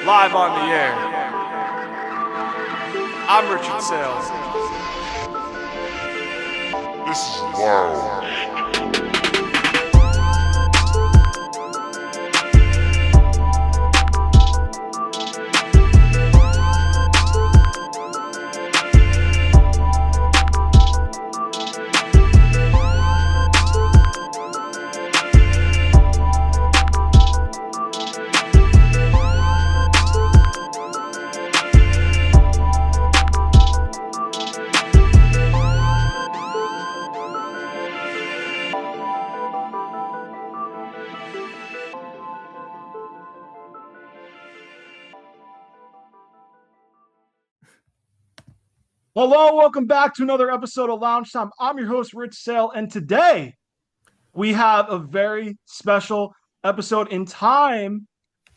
live on the air. I'm Richard Saile. This is wild. Hello, welcome back to another episode of Lounge Time. I'm your host, Rich Saile, and today we have a very special episode in time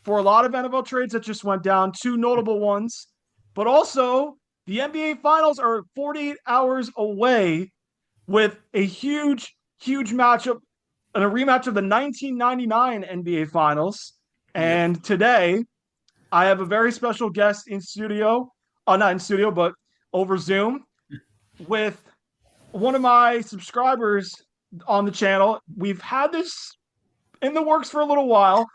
for a lot of NFL trades that just went down, two notable ones, but also the NBA Finals are 48 hours away with a huge matchup and a rematch of the 1999 NBA Finals. And today I have a very special guest in studio, not in studio, but over Zoom with one of my subscribers on the channel. We've had this in the works for a little while,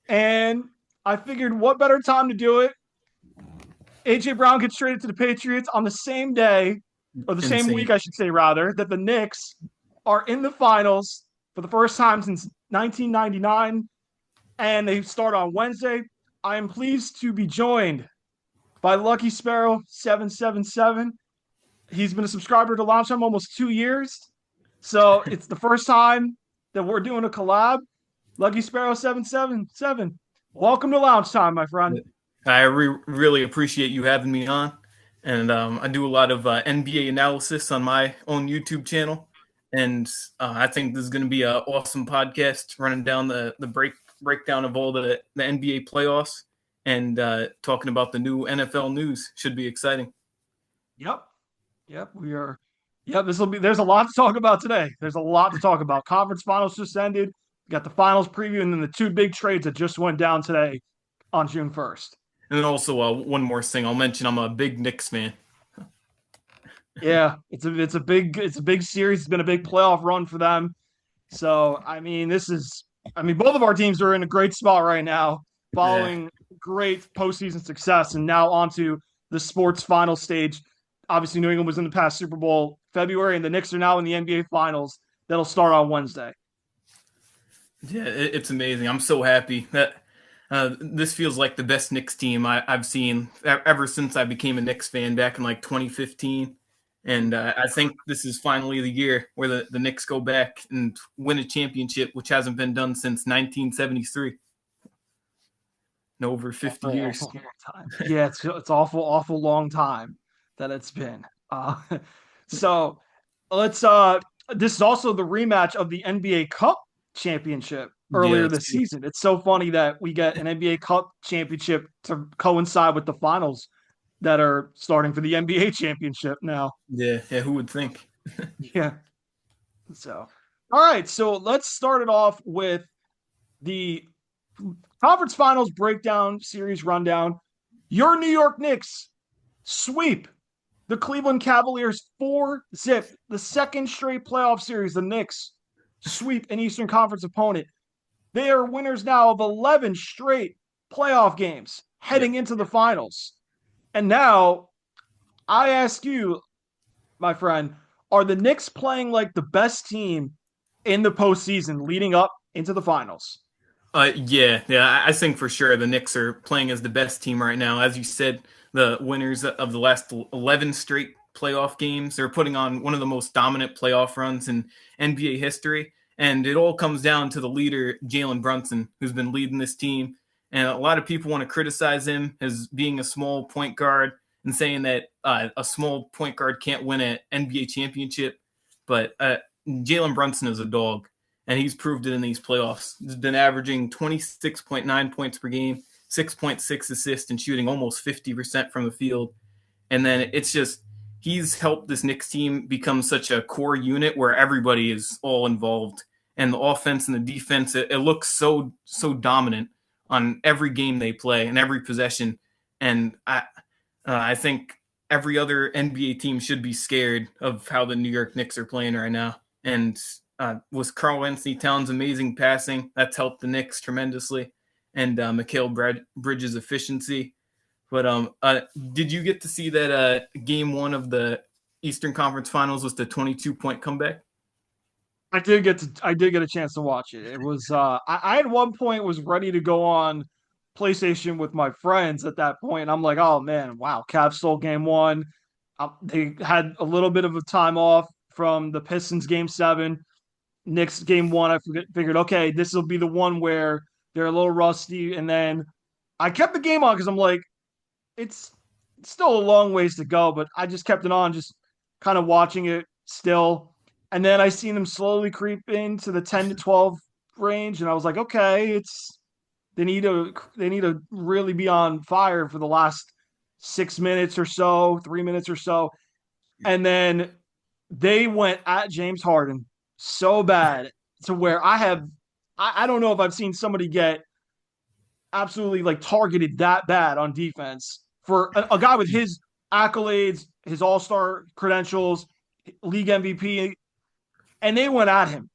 and I figured what better time to do it. A.J. Brown gets traded to the Patriots on the same day, or the same week, I should say, rather, that the Knicks are in the finals for the first time since 1999, and they start on Wednesday. I am pleased to be joined by Lucky Sparrow 777. He's been a subscriber to Lounge Time almost 2 years. So it's the first time that we're doing a collab. Lucky Sparrow 777. Welcome to Lounge Time, my friend. I really appreciate you having me on. And I do a lot of NBA analysis on my own YouTube channel. And I think this is going to be an awesome podcast running down the breakdown of all the NBA playoffs. And talking about the new NFL news should be exciting. Yep, we are. Yep, there's a lot to talk about today. There's a lot to talk about. Conference finals just ended. We got the finals preview, and then the two big trades that just went down today on June 1st. And then also one more thing I'll mention: I'm a big Knicks fan. Yeah, it's a big series. It's been a big playoff run for them. So I mean, both of our teams are in a great spot right now, following great postseason success, and now onto the sports final stage. Obviously, New England was in the past Super Bowl February, and the Knicks are now in the NBA Finals. That'll start on Wednesday. Yeah, it's amazing. I'm so happy that this feels like the best Knicks team I've seen ever since I became a Knicks fan back in like 2015. And I think this is finally the year where the Knicks go back and win a championship, which hasn't been done since 1973. In over 50 years. Awful long time. Yeah, it's awful long time that it's been. So let's this is also the rematch of the NBA Cup championship earlier this season. It's so funny that we get an NBA Cup championship to coincide with the finals that are starting for the NBA championship now. Yeah, who would think? Yeah. So, all right, so let's start it off with the conference finals breakdown series rundown. Your New York Knicks sweep the Cleveland Cavaliers 4-0. The second straight playoff series, the Knicks sweep an Eastern Conference opponent. They are winners now of 11 straight playoff games heading into the finals. And now I ask you, my friend, are the Knicks playing like the best team in the postseason leading up into the finals? Yeah, I think for sure the Knicks are playing as the best team right now. As you said, the winners of the last 11 straight playoff games. They're putting on one of the most dominant playoff runs in NBA history. And it all comes down to the leader, Jalen Brunson, who's been leading this team. And a lot of people want to criticize him as being a small point guard and saying that a small point guard can't win an NBA championship. But Jalen Brunson is a dog, and he's proved it in these playoffs. He's been averaging 26.9 points per game, 6.6 assists, and shooting almost 50% from the field. And then it's just he's helped this Knicks team become such a core unit where everybody is all involved. And the offense and the defense, it looks so dominant on every game they play and every possession. And I think every other NBA team should be scared of how the New York Knicks are playing right now. And with Karl-Anthony Towns' amazing passing, that's helped the Knicks tremendously. And Mikal Bridges' efficiency. But did you get to see that game one of the Eastern Conference Finals was the 22-point comeback? I did get a chance to watch it. It was I at one point was ready to go on PlayStation with my friends at that point. I'm like, oh man, wow, Cavs stole game one. They had a little bit of a time off from the Pistons game 7. Knicks game 1, figured, okay, this will be the one where they're a little rusty. And then I kept the game on because I'm like, it's still a long ways to go, but I just kept it on, just kind of watching it still. And then I seen them slowly creep into the 10 to 12 range, and I was like, okay, they need to really be on fire for the last 6 minutes or so, 3 minutes or so. And then they went at James Harden so bad to where I don't know if I've seen somebody get absolutely like targeted that bad on defense for a guy with his accolades, his all-star credentials, league MVP, and they went at him.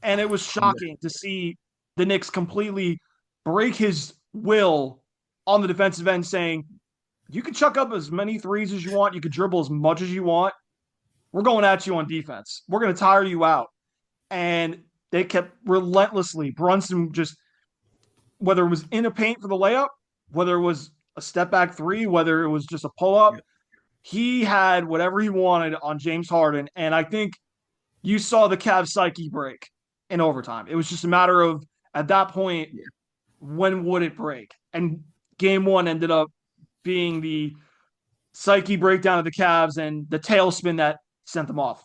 And it was shocking to see the Knicks completely break his will on the defensive end, saying, you can chuck up as many threes as you want. You can dribble as much as you want. We're going at you on defense. We're going to tire you out. And they kept relentlessly. Brunson just, whether it was in a paint for the layup, whether it was a step back 3, whether it was just a pull up, he had whatever he wanted on James Harden. And I think you saw the Cavs psyche break in overtime. It was just a matter of, at that point, when would it break? And game 1 ended up being the psyche breakdown of the Cavs and the tailspin that sent them off.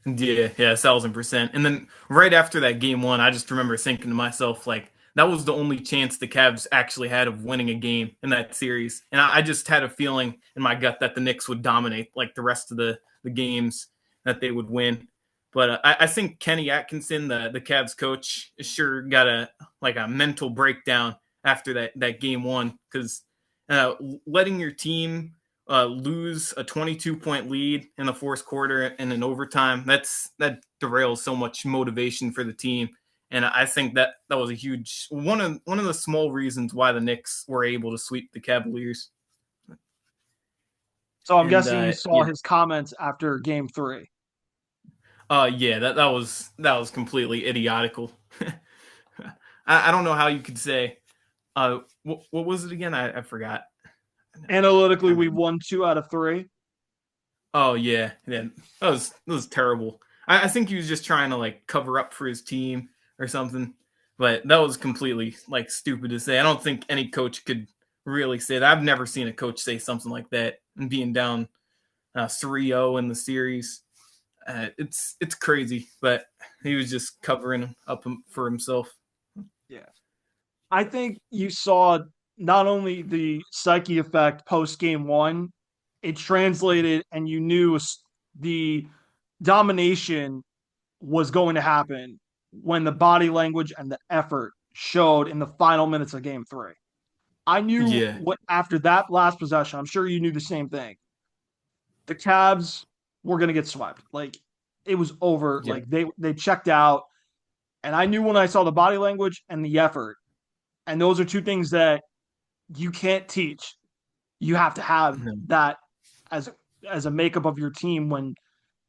Yeah, 1,000%. And then right after that game 1, I just remember thinking to myself, like, that was the only chance the Cavs actually had of winning a game in that series. And I just had a feeling in my gut that the Knicks would dominate like the rest of the games, that they would win. But I think Kenny Atkinson, the Cavs coach, sure got a mental breakdown after that game 1, because letting your team lose a 22-point lead in the fourth quarter and in overtime, that derails so much motivation for the team. And I think that was a huge one of the small reasons why the Knicks were able to sweep the Cavaliers. So I'm guessing you saw his comments after game 3. Yeah, that was completely idiotical. I don't know how you could say. What was it again? I forgot. Analytically, we won 2 out of 3. Oh yeah. That was terrible. I think he was just trying to like cover up for his team or something, but that was completely like stupid to say. I don't think any coach could really say that. I've never seen a coach say something like that and being down 3-0 in the series. It's crazy, but he was just covering up for himself. Yeah. I think you saw not only the psyche effect post game 1, it translated, and you knew the domination was going to happen when the body language and the effort showed in the final minutes of game 3. I knew what after that last possession, I'm sure you knew the same thing. The Cavs were going to get swept. Like, it was over. Yeah. Like, they checked out. And I knew when I saw the body language and the effort. And those are 2 things that you can't teach. You have to have that as a makeup of your team when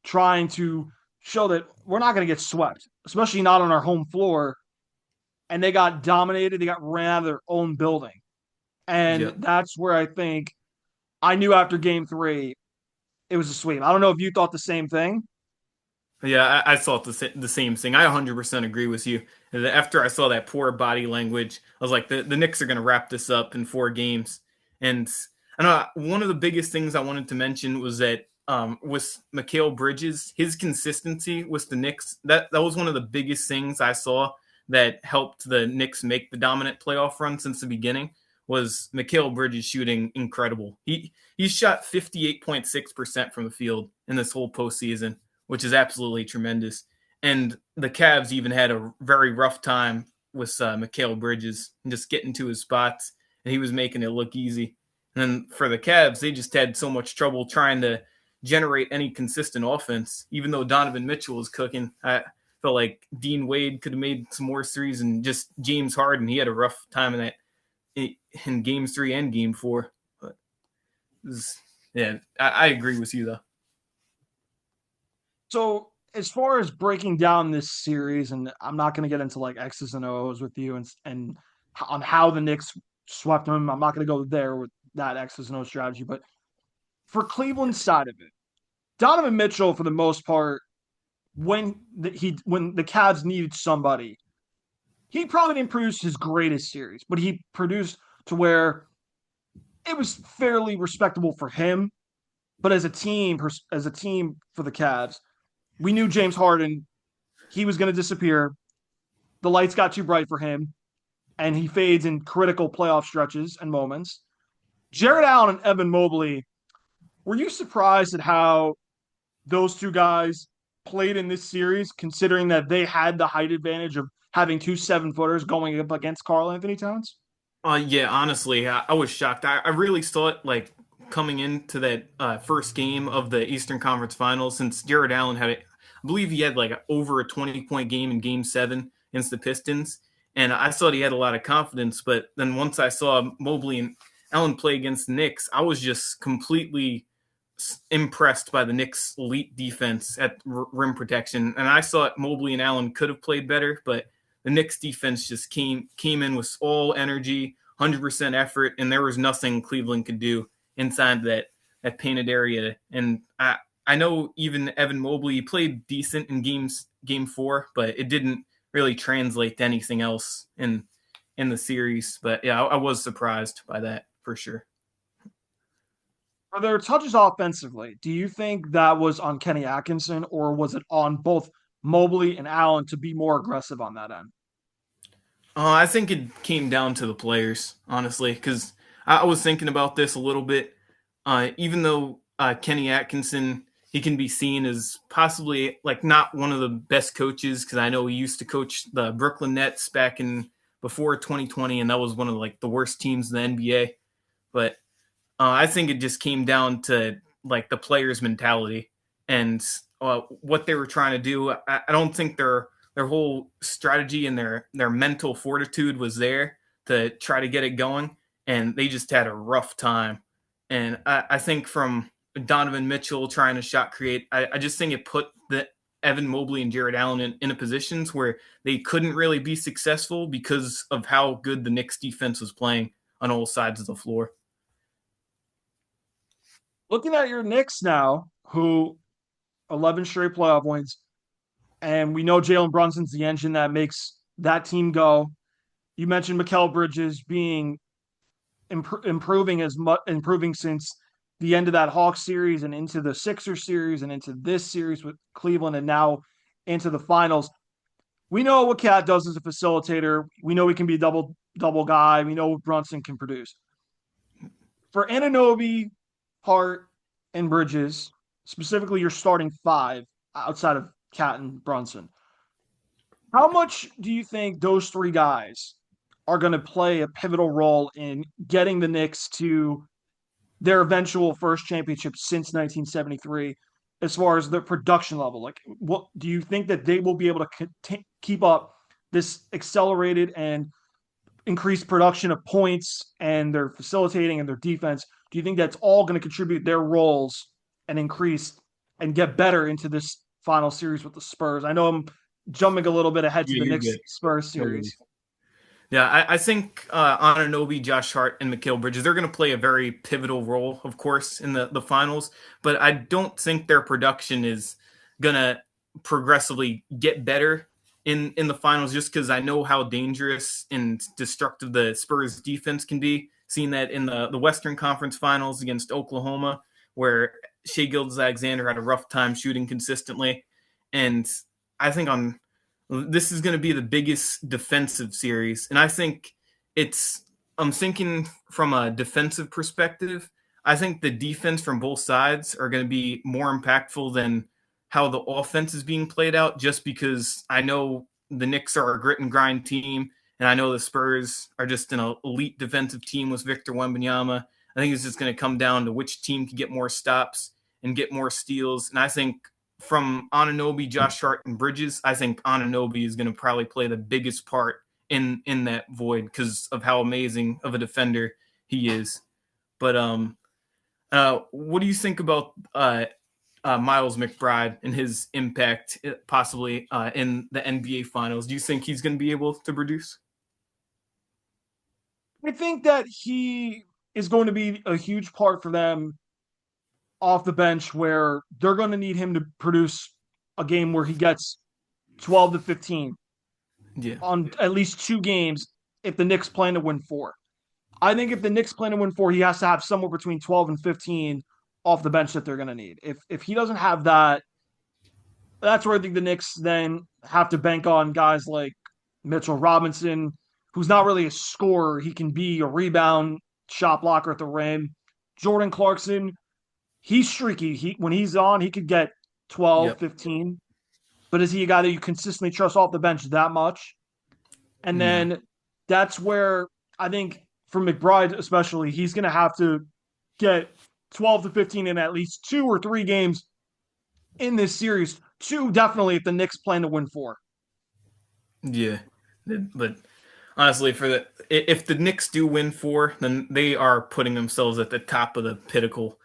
trying to show that we're not going to get swept, especially not on our home floor. And they got dominated. They got ran out of their own building. And that's where I think I knew after game 3, it was a sweep. I don't know if you thought the same thing. Yeah, I thought the same thing. I 100% agree with you. After I saw that poor body language, I was like, the Knicks are going to wrap this up in 4 games. And I know one of the biggest things I wanted to mention was that with Mikal Bridges, his consistency with the Knicks, that was one of the biggest things I saw that helped the Knicks make the dominant playoff run since the beginning, was Mikal Bridges shooting incredible. He shot 58.6% from the field in this whole postseason, which is absolutely tremendous. And the Cavs even had a very rough time was Mikal Bridges and just getting to his spots, and he was making it look easy. And then for the Cavs, they just had so much trouble trying to generate any consistent offense. Even though Donovan Mitchell was cooking, I felt like Dean Wade could have made some more threes, and just James Harden, he had a rough time in Game 3 and Game 4. But I agree with you though. So as far as breaking down this series, and I'm not going to get into like X's and O's with you and on how the Knicks swept them. I'm not going to go there with that X's and O strategy, but for Cleveland's side of it, Donovan Mitchell, for the most part, when the Cavs needed somebody, he probably didn't produce his greatest series, but he produced to where it was fairly respectable for him. But as a team for the Cavs, we knew James Harden, he was going to disappear. The lights got too bright for him, and he fades in critical playoff stretches and moments. Jarrett Allen and Evan Mobley, were you surprised at how those two guys played in this series, considering that they had the height advantage of having 2 7-footers going up against Karl Anthony Towns? Yeah, honestly, I was shocked. I really thought, like, coming into that first game of the Eastern Conference Finals, since Jarrett Allen I believe he had like over a 20-point game in Game 7 against the Pistons, and I thought he had a lot of confidence. But then once I saw Mobley and Allen play against the Knicks, I was just completely impressed by the Knicks' elite defense at rim protection. And I thought Mobley and Allen could have played better, but the Knicks defense just came in with all energy, 100% effort, and there was nothing Cleveland could do inside that painted area. And I know even Evan Mobley played decent in game 4, but it didn't really translate to anything else in the series. But yeah, I was surprised by that for sure. Are there touches offensively? Do you think that was on Kenny Atkinson, or was it on both Mobley and Allen to be more aggressive on that end? I think it came down to the players, honestly, because I was thinking about this a little bit. Even though Kenny Atkinson, he can be seen as possibly like not one of the best coaches, because I know he used to coach the Brooklyn Nets back in before 2020, and that was one of like the worst teams in the NBA. But I think it just came down to like the players' mentality and what they were trying to do. I don't think their whole strategy and their mental fortitude was there to try to get it going, and they just had a rough time. And I think from Donovan Mitchell trying to shot create, I just think it put the Evan Mobley and Jarrett Allen in a positions where they couldn't really be successful because of how good the Knicks defense was playing on all sides of the floor. Looking at your Knicks now, who 11 straight playoff wins, and we know Jalen Brunson's the engine that makes that team go. You mentioned Mikal Bridges being improving since the end of that Hawks series and into the Sixers series and into this series with Cleveland and now into the finals. We know what Cat does as a facilitator. We know he can be a double guy. We know what Brunson can produce. For Anunoby, Hart, and Bridges, specifically your starting 5 outside of Cat and Brunson, how much do you think those 3 guys are going to play a pivotal role in getting the Knicks to their eventual first championship since 1973, as far as their production level? Like, what do you think that they will be able to keep up this accelerated and increased production of points and their facilitating and their defense? Do you think that's all going to contribute their roles and increase and get better into this final series with the Spurs? I know I'm jumping a little bit ahead to the Knicks Spurs series. Yeah, I think Anunoby, Josh Hart, and Mikal Bridges, they're going to play a very pivotal role, of course, in the finals. But I don't think their production is going to progressively get better in the finals, just because I know how dangerous and destructive the Spurs defense can be. Seen that in the Western Conference Finals against Oklahoma, where Shai Gilgeous-Alexander had a rough time shooting consistently. And I think this is going to be the biggest defensive series. And I think I'm thinking from a defensive perspective, I think the defense from both sides are going to be more impactful than how the offense is being played out, just because I know the Knicks are a grit and grind team, And I know the Spurs are just an elite defensive team with Victor Wembanyama. I think it's just going to come down to which team can get more stops and get more steals. And I think from Anunoby, Josh Hart, and Bridges, I think Anunoby is going to probably play the biggest part in that void because of how amazing of a defender he is. But what do you think about Miles McBride and his impact possibly in the NBA Finals? Do you think he's going to be able to produce? I think that he is going to be a huge part for them off the bench where they're going to need him to produce a game where he gets 12 to 15 on at least 2 games if the Knicks plan to win 4. I think if the Knicks plan to win 4, he has to have somewhere between 12 and 15 off the bench that they're going to need. If he doesn't have that, that's where I think the Knicks then have to bank on guys like Mitchell Robinson, who's not really a scorer. He can be a rebound shot blocker at the rim. Jordan Clarkson, he's streaky. When he's on, he could get 12, 15. But is he a guy that you consistently trust off the bench that much? And then that's where I think for McBride especially, he's going to have to get 12 to 15 in at least 2 or 3 games in this series. 2 definitely if the Knicks plan to win 4. Yeah, but honestly, if the Knicks do win 4, then they are putting themselves at the top of the pinnacle,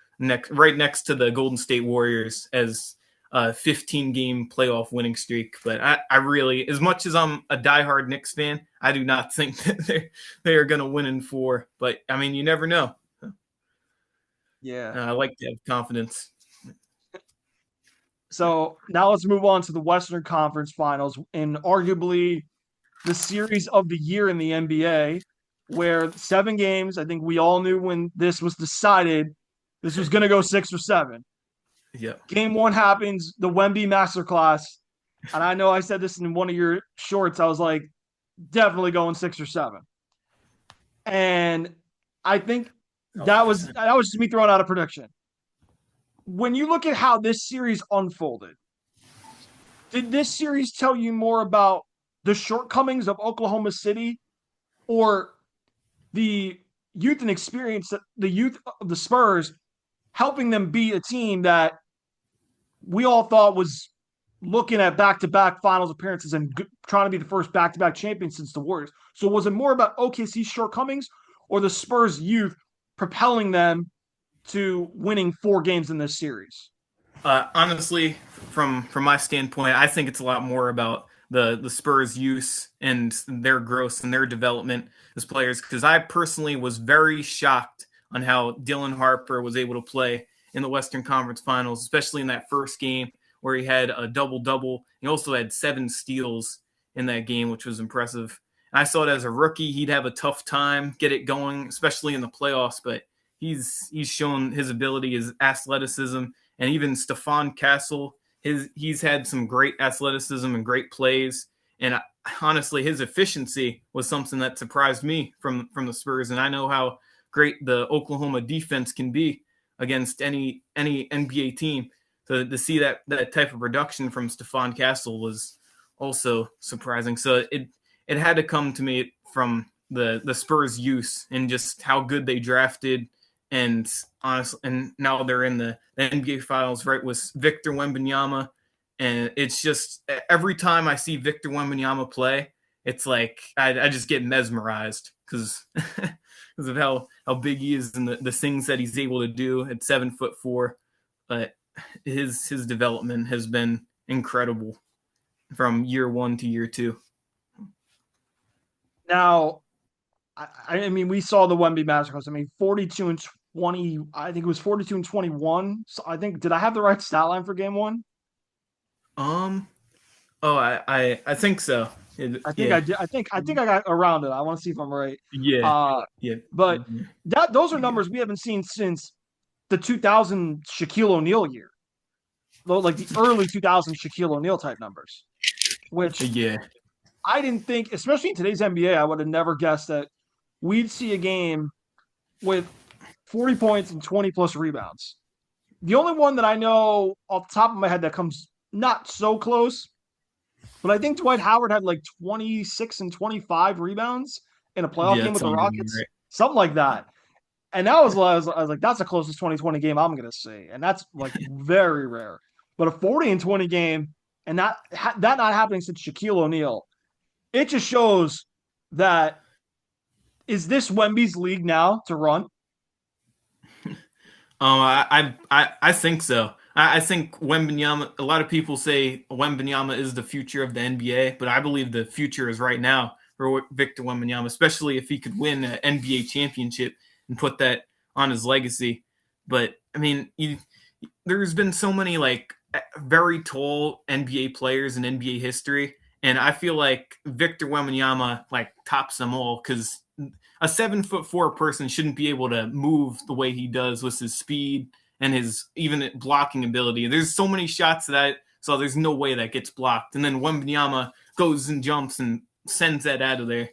right next to the Golden State Warriors as a 15-game playoff winning streak. But I really, as much as I'm a diehard Knicks fan, I do not think that they are going to win in 4. But I mean, you never know. Yeah, I like to have confidence. So now let's move on to the Western Conference Finals, and arguably the series of the year in the NBA, where 7 games. I think we all knew when this was decided, this was going to go 6 or 7. Yeah. Game 1 happens, the Wemby masterclass, and I know I said this in one of your shorts. I was like, definitely going 6 or 7, and I think that was just me throwing out a prediction. When you look at how this series unfolded, did this series tell you more about the shortcomings of Oklahoma City or the youth and experience, the youth of the Spurs, helping them be a team that we all thought was looking at back-to-back finals appearances and trying to be the first back-to-back champion since the Warriors? So was it more about OKC's shortcomings or the Spurs youth propelling them to winning 4 games in this series? Honestly, from my standpoint, I think it's a lot more about the Spurs' use and their growth and their development as players, because I personally was very shocked on how Dylan Harper was able to play in the Western Conference Finals, especially in that first game where he had a double-double. He also had 7 steals in that game, which was impressive. And I saw it as a rookie, he'd have a tough time, get it going, especially in the playoffs, but he's shown his ability, his athleticism, and even Stephon Castle, he's had some great athleticism and great plays. And honestly, his efficiency was something that surprised me from the Spurs. And I know how great the Oklahoma defense can be against any NBA team. So to see that type of production from Stephon Castle was also surprising. So it had to come to me from the Spurs' use and just how good they drafted. And honestly, and now they're in the NBA Finals, right, with Victor Wembanyama. And it's just every time I see Victor Wembanyama play, it's like I just get mesmerized because of how big he is and the things that he's able to do at 7'4". But his development has been incredible from year 1 to year 2. Now, I mean, we saw the Wemby masterclass. I mean, 42 and 20. I think it was 42 and 21. So I think, did I have the right stat line for game 1? I think so. I think I did. I think I got around it. I want to see if I'm right. Yeah. But those are numbers we haven't seen since the 2000 Shaquille O'Neal year, like the early 2000 Shaquille O'Neal type numbers. Which I didn't think, especially in today's NBA, I would have never guessed that we'd see a game with 40 points and 20 plus rebounds. The only one that I know off the top of my head that comes not so close but I think Dwight Howard had like 26 and 25 rebounds in a playoff Yeah, game that with the sounds Rockets, right. something like that. And that was, I was like, that's the closest 2020 game I'm going to see. And that's like very rare. But a 40 and 20 game, and that not happening since Shaquille O'Neal, it just shows that is this Wemby's league now to run? I think so. I think Wembanyama. A lot of people say Wembanyama is the future of the NBA, but I believe the future is right now for Victor Wembanyama, especially if he could win an NBA championship and put that on his legacy. But I mean, there's been so many like very tall NBA players in NBA history, and I feel like Victor Wembanyama like tops them all because a 7'4" person shouldn't be able to move the way he does with his speed and his even blocking ability. There's so many shots that so there's no way that gets blocked. And then Wembanyama goes and jumps and sends that out of there,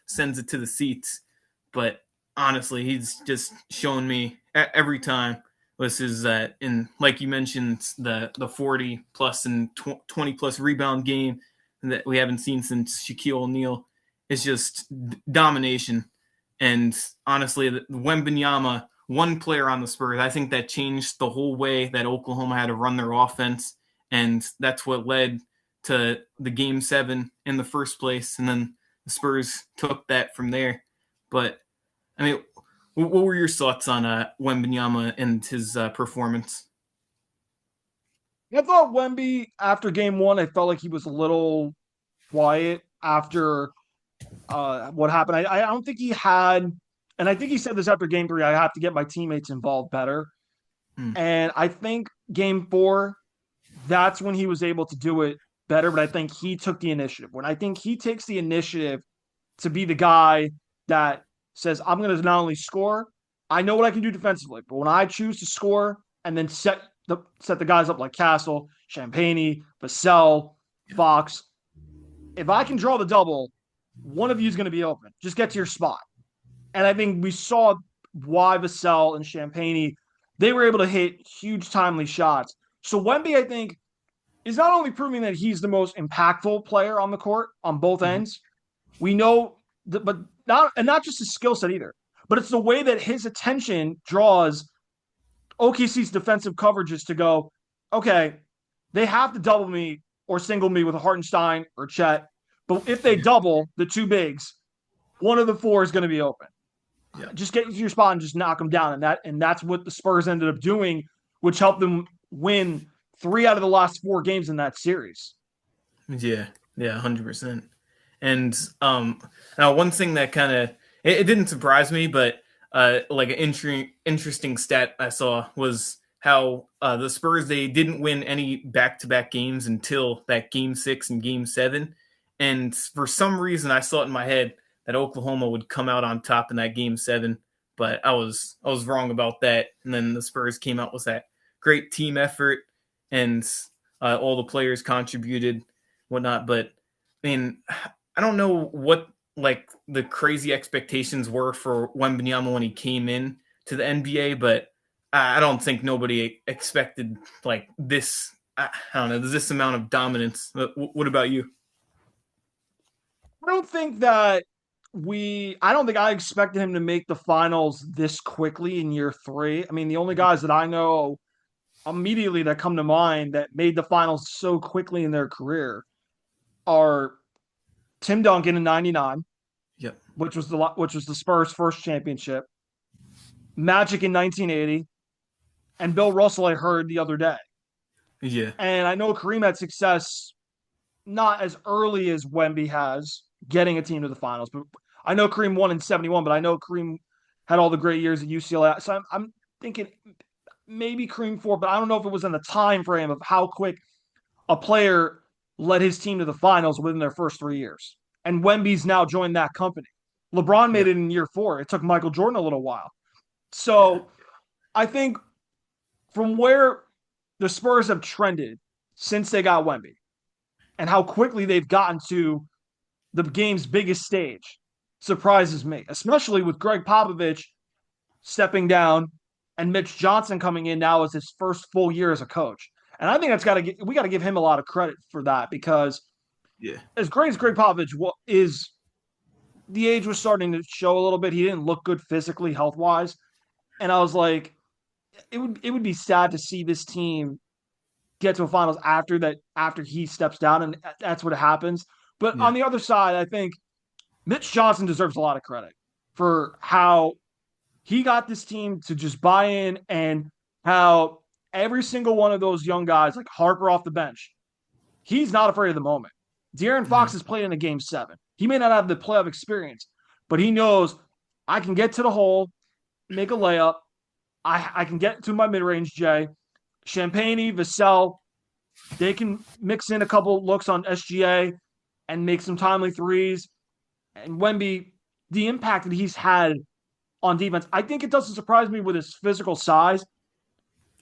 sends it to the seats. But honestly, he's just shown me every time. This is that, and like you mentioned, the 40 plus and 20 plus rebound game that we haven't seen since Shaquille O'Neal. It's just domination. And honestly, Wembanyama, one player on the Spurs, I think that changed the whole way that Oklahoma had to run their offense. And that's what led to the game 7 in the first place. And then the Spurs took that from there. But, I mean, what were your thoughts on Wembanyama and his performance? I thought Wemby, after game 1, I felt like he was a little quiet after what happened. I don't think he had, and I think he said this after game 3, I have to get my teammates involved better. And I think game 4, that's when he was able to do it better. But I think he took the initiative. When I think he takes the initiative to be the guy that says, I'm going to not only score, I know what I can do defensively, but when I choose to score and then set the guys up like Castle, Champagny, Vassell, Fox, if I can draw the double, one of you is going to be open. Just get to your spot. And I think we saw why Vassell and Champagny, they were able to hit huge timely shots. So Wemby, I think, is not only proving that he's the most impactful player on the court on both ends. We know that, but not just his skill set either, but it's the way that his attention draws OKC's defensive coverages to go, okay, they have to double me or single me with a Hartenstein or Chet. But if they double the two bigs, one of the 4 is going to be open. Yeah. Just get to your spot and just knock them down. And that's what the Spurs ended up doing, which helped them win 3 out of the last 4 games in that series. Yeah, 100%. And now one thing that kind of it didn't surprise me, but like an interesting stat I saw was how the Spurs, they didn't win any back-to-back games until that game 6 and game 7. And for some reason, I saw it in my head that Oklahoma would come out on top in that game 7, but I was wrong about that. And then the Spurs came out with that great team effort, and all the players contributed, whatnot. But I mean, I don't know what like the crazy expectations were for Wembanyama when he came in to the NBA, but I don't think nobody expected like this. I don't know, this amount of dominance. What about you? I don't think I expected him to make the finals this quickly in year 3. I mean, the only guys that I know immediately that come to mind that made the finals so quickly in their career are Tim Duncan in '99, Yep, which was the Spurs' first championship, Magic in 1980, and Bill Russell. I heard the other day, yeah, and I know Kareem had success not as early as Wemby has getting a team to the finals, but I know Kareem won in '71, but I know Kareem had all the great years at UCLA. So I'm thinking maybe Kareem 4, but I don't know if it was in the time frame of how quick a player led his team to the finals within their first 3 years. And Wemby's now joined that company. LeBron made it in year 4. It took Michael Jordan a little while. So I think from where the Spurs have trended since they got Wemby and how quickly they've gotten to the game's biggest stage surprises me, especially with Greg Popovich stepping down and Mitch Johnson coming in now as his first full year as a coach. And I think we got to give him a lot of credit for that because as great as Greg Popovich is, the age was starting to show a little bit. He didn't look good physically, health wise, and I was like, it would be sad to see this team get to a finals after he steps down, and that's what happens. But on the other side, I think Mitch Johnson deserves a lot of credit for how he got this team to just buy in and how every single one of those young guys, like Harper off the bench, he's not afraid of the moment. De'Aaron Fox has played in a game 7. He may not have the playoff experience, but he knows I can get to the hole, make a layup. I can get to my mid-range J. Champagne, Vassell, they can mix in a couple looks on SGA and make some timely threes. And Wemby, the impact that he's had on defense, I think it doesn't surprise me with his physical size.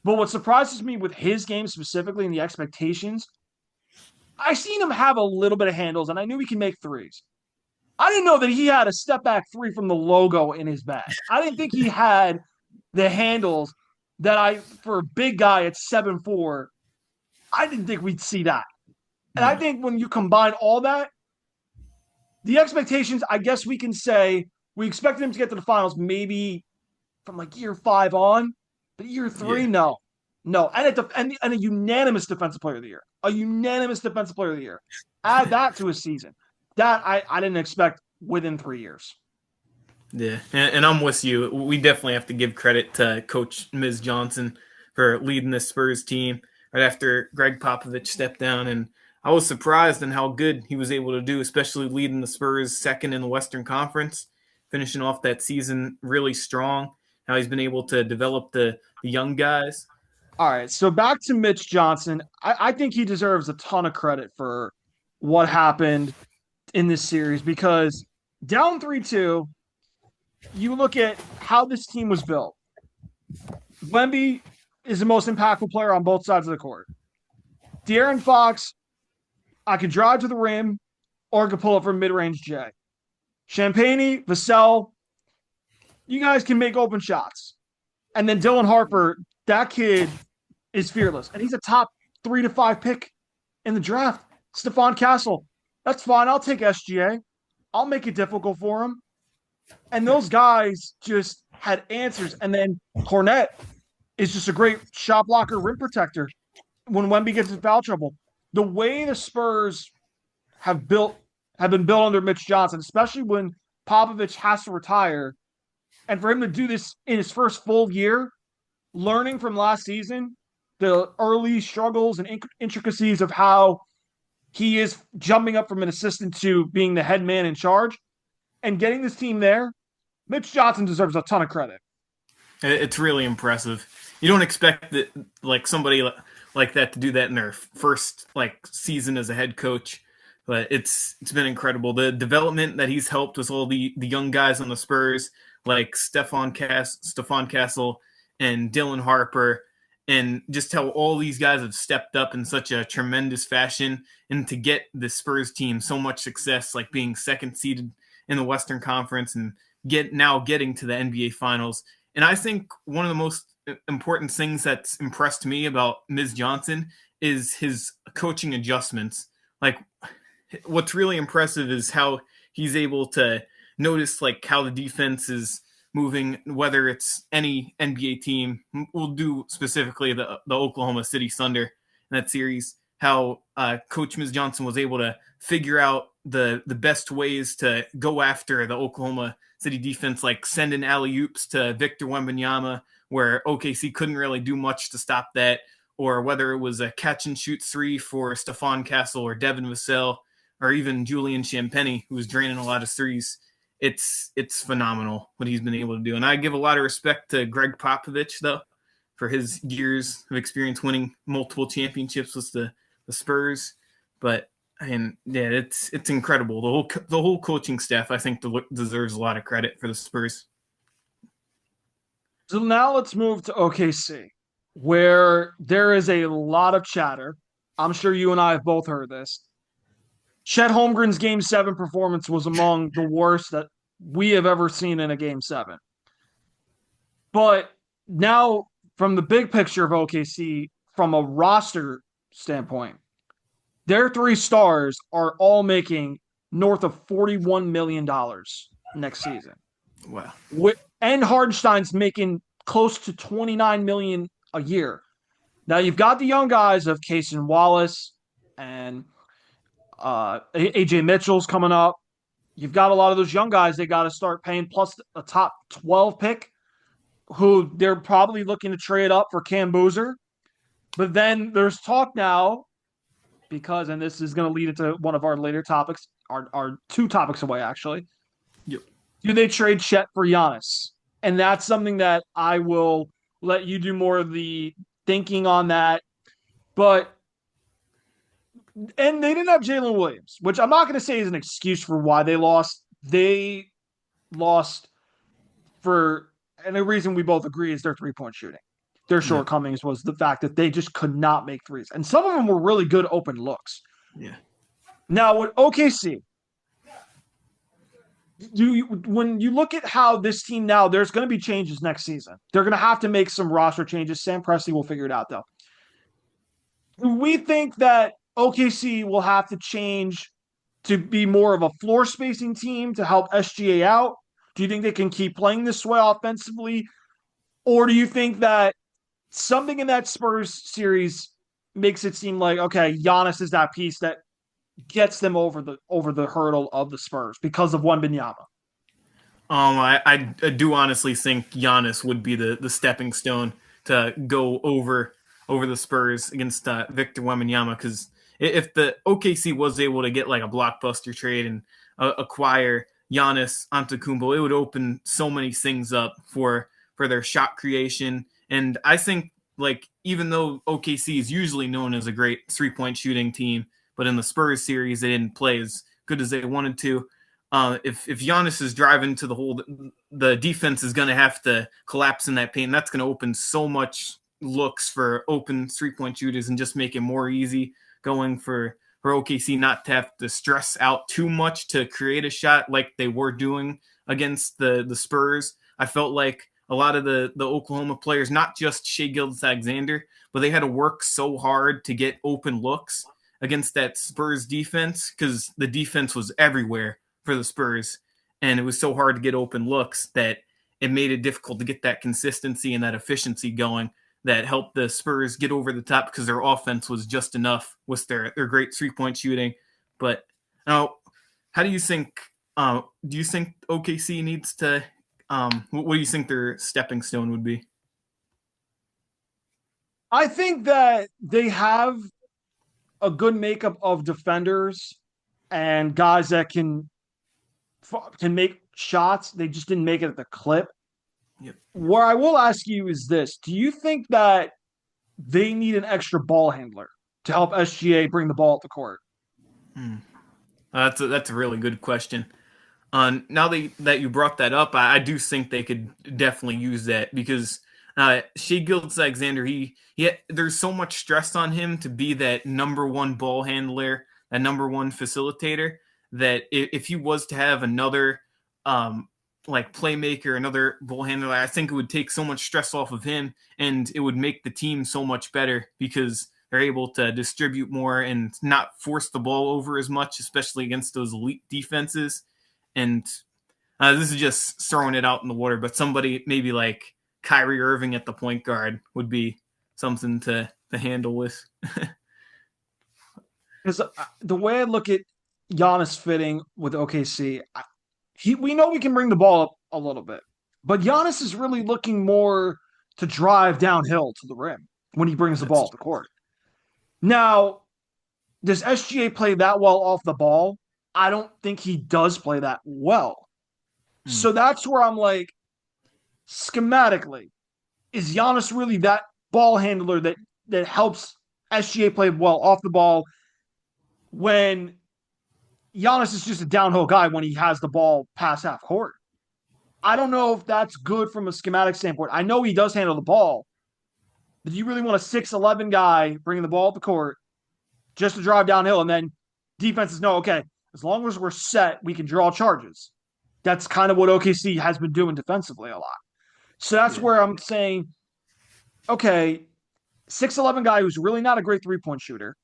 But what surprises me with his game specifically and the expectations, I seen him have a little bit of handles, and I knew he can make threes. I didn't know that he had a step-back three from the logo in his bag. I didn't think he had the handles that for a big guy at 7'4", I didn't think we'd see that. And I think when you combine all that, the expectations, I guess we can say, we expected him to get to the finals maybe from like year 5 on, but year 3, no. And a unanimous defensive player of the year. A unanimous defensive player of the year. Add that to his season. That I didn't expect within 3 years. Yeah, and I'm with you. We definitely have to give credit to Coach Ms. Johnson for leading the Spurs team right after Greg Popovich stepped down. And I was surprised in how good he was able to do, especially leading the Spurs second in the Western Conference, finishing off that season really strong. How he's been able to develop the young guys. All right, so back to Mitch Johnson. I think he deserves a ton of credit for what happened in this series because down 3-2, you look at how this team was built. Wemby is the most impactful player on both sides of the court. De'Aaron Fox, I could drive to the rim or I could pull up from mid-range J. Champagne, Vassell, you guys can make open shots. And then Dylan Harper, that kid is fearless. And he's a top 3 to 5 pick in the draft. Stephon Castle, that's fine. I'll take SGA. I'll make it difficult for him. And those guys just had answers. And then Cornette is just a great shot blocker, rim protector when Wemby gets in foul trouble. The way the Spurs have been built under Mitch Johnson, especially when Popovich has to retire, and for him to do this in his first full year, learning from last season, the early struggles and intricacies of how he is jumping up from an assistant to being the head man in charge and getting this team there, Mitch Johnson deserves a ton of credit. It's really impressive. You don't expect that, like somebody like that to do that in their first season as a head coach, but it's been incredible. The development that he's helped with all the young guys on the Spurs, like Stephon Castle and Dylan Harper, and just how all these guys have stepped up in such a tremendous fashion, and to get the Spurs team so much success, like being second seeded in the Western Conference and getting to the NBA Finals. And I think one of the most important things that's impressed me about Ms. Johnson is his coaching adjustments. Like, what's really impressive is how he's able to notice how the defense is moving, whether it's any NBA team. We'll do specifically the Oklahoma City Thunder in that series, how Coach Ms. Johnson was able to figure out the best ways to go after the Oklahoma City defense, like sending alley-oops to Victor Wembanyama, where OKC couldn't really do much to stop that, or whether it was a catch-and-shoot 3 for Stephon Castle or Devin Vassell, or even Julian Champagnie, who was draining a lot of threes. It's phenomenal what he's been able to do. And I give a lot of respect to Greg Popovich, though, for his years of experience winning multiple championships with the Spurs. But it's incredible. The whole coaching staff, I think, deserves a lot of credit for the Spurs. So now let's move to OKC, where there is a lot of chatter. I'm sure you and I have both heard this. Chet Holmgren's Game 7 performance was among the worst that we have ever seen in a Game 7. But now, from the big picture of OKC, from a roster standpoint, their 3 stars are all making north of $41 million next season. Wow. And Hardenstein's making close to $29 million a year. Now you've got the young guys of Cason Wallace and AJ Mitchell's coming up. You've got a lot of those young guys they got to start paying, plus a top 12 pick who they're probably looking to trade up for Cam Boozer. But then there's talk now because, and this is going to lead into one of our later topics, our 2 topics away, actually. Yep. Do they trade Chet for Giannis? And that's something that I will let you do more of the thinking on that. And they didn't have Jalen Williams, which I'm not going to say is an excuse for why they lost. They lost and the reason we both agree is their 3-point shooting. Their shortcomings was the fact that they just could not make threes. And some of them were really good open looks. Yeah. Now, with OKC, when you look at how this team now, there's going to be changes next season. They're going to have to make some roster changes. Sam Presti will figure it out, though. Do we think that OKC will have to change to be more of a floor spacing team to help SGA out? Do you think they can keep playing this way offensively? Or do you think that something in that Spurs series makes it seem like, okay, Giannis is that piece that gets them over the hurdle of the Spurs because of Wembanyama? I do honestly think Giannis would be the stepping stone to go over the Spurs against Victor Wembanyama, because if the OKC was able to get like a blockbuster trade and acquire Giannis Antetokounmpo, it would open so many things up for their shot creation. And I think, like, even though OKC is usually known as a great 3-point shooting team, but in the Spurs series they didn't play as good as they wanted to. If Giannis is driving to the hole, the defense is going to have to collapse in that paint. And that's going to open so much looks for open 3-point shooters and just make it more easy going for OKC not to have to stress out too much to create a shot like they were doing against the Spurs. I felt like a lot of the Oklahoma players, not just Shai Gilgeous-Alexander, but they had to work so hard to get open looks against that Spurs defense because the defense was everywhere for the Spurs, and it was so hard to get open looks that it made it difficult to get that consistency and that efficiency going that helped the Spurs get over the top because their offense was just enough with their great 3-point shooting. But now, how do you think OKC needs to what do you think their stepping stone would be? I think that they have a good makeup of defenders and guys that can make shots. They just didn't make it at the clip. Yep. Where I will ask you is this: do you think that they need an extra ball handler to help SGA bring the ball up the court? That's a really good question. Now that you brought that up, I do think they could definitely use that because Shai Gilgeous-Alexander, there's so much stress on him to be that number one ball handler, that number one facilitator, that if he was to have another like playmaker, another ball handler, I think it would take so much stress off of him and it would make the team so much better because they're able to distribute more and not force the ball over as much, especially against those elite defenses. And this is just throwing it out in the water, but somebody maybe like Kyrie Irving at the point guard would be something to handle with. Because the way I look at Giannis fitting with OKC, we know we can bring the ball up a little bit, but Giannis is really looking more to drive downhill to the rim when he brings the ball up the court. Now, does SGA play that well off the ball? I don't think he does play that well. So that's where I'm like, schematically, is Giannis really that ball handler that helps SGA play well off the ball when Giannis is just a downhill guy when he has the ball past half court? I don't know if that's good from a schematic standpoint. I know he does handle the ball, but you really want a 6'11" guy bringing the ball up the court just to drive downhill, and then defenses know, okay, as long as we're set, we can draw charges. That's kind of what OKC has been doing defensively a lot. So that's where I'm saying, okay, 6'11" guy who's really not a great three-point shooter.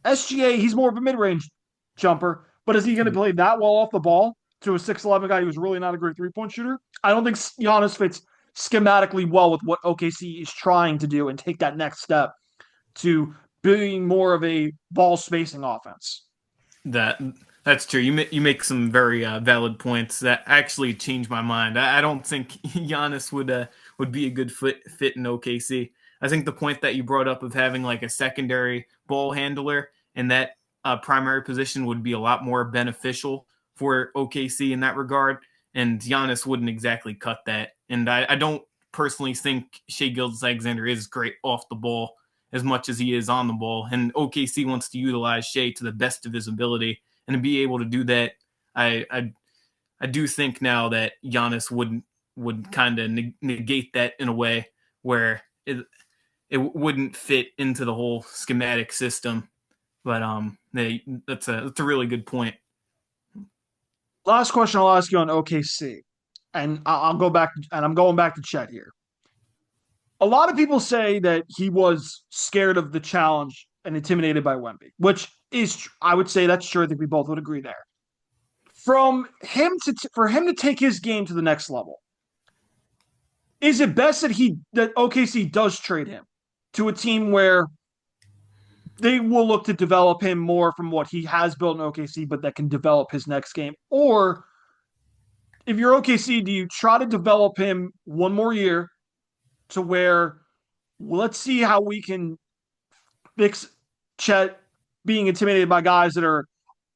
SGA, he's more of a mid-range jumper, but is he going to play that well off the ball to a 6'11" guy who's really not a great three-point shooter? I don't think Giannis fits schematically well with what OKC is trying to do and take that next step to being more of a ball spacing offense. That's true. You make some very valid points that actually changed my mind. I don't think Giannis would be a good fit in OKC. I think the point that you brought up of having like a secondary ball handler in that primary position would be a lot more beneficial for OKC in that regard. And Giannis wouldn't exactly cut that. And I don't personally think Shai Gilgeous-Alexander is great off the ball as much as he is on the ball. And OKC wants to utilize Shai to the best of his ability. And to be able to do that, I do think now that Giannis would kind of negate that in a way where it wouldn't fit into the whole schematic system. But that's a really good point. Last question I'll ask you on OKC, and I'll go back, and I'm going back to Chet here. A lot of people say that he was scared of the challenge and intimidated by Wemby, which is, I would say that's true. I think we both would agree there. For him to take his game to the next level, is it best that OKC does trade him to a team where they will look to develop him more from what he has built in OKC, but that can develop his next game? Or if you're OKC, do you try to develop him one more year to where, let's see how we can fix Chet being intimidated by guys that are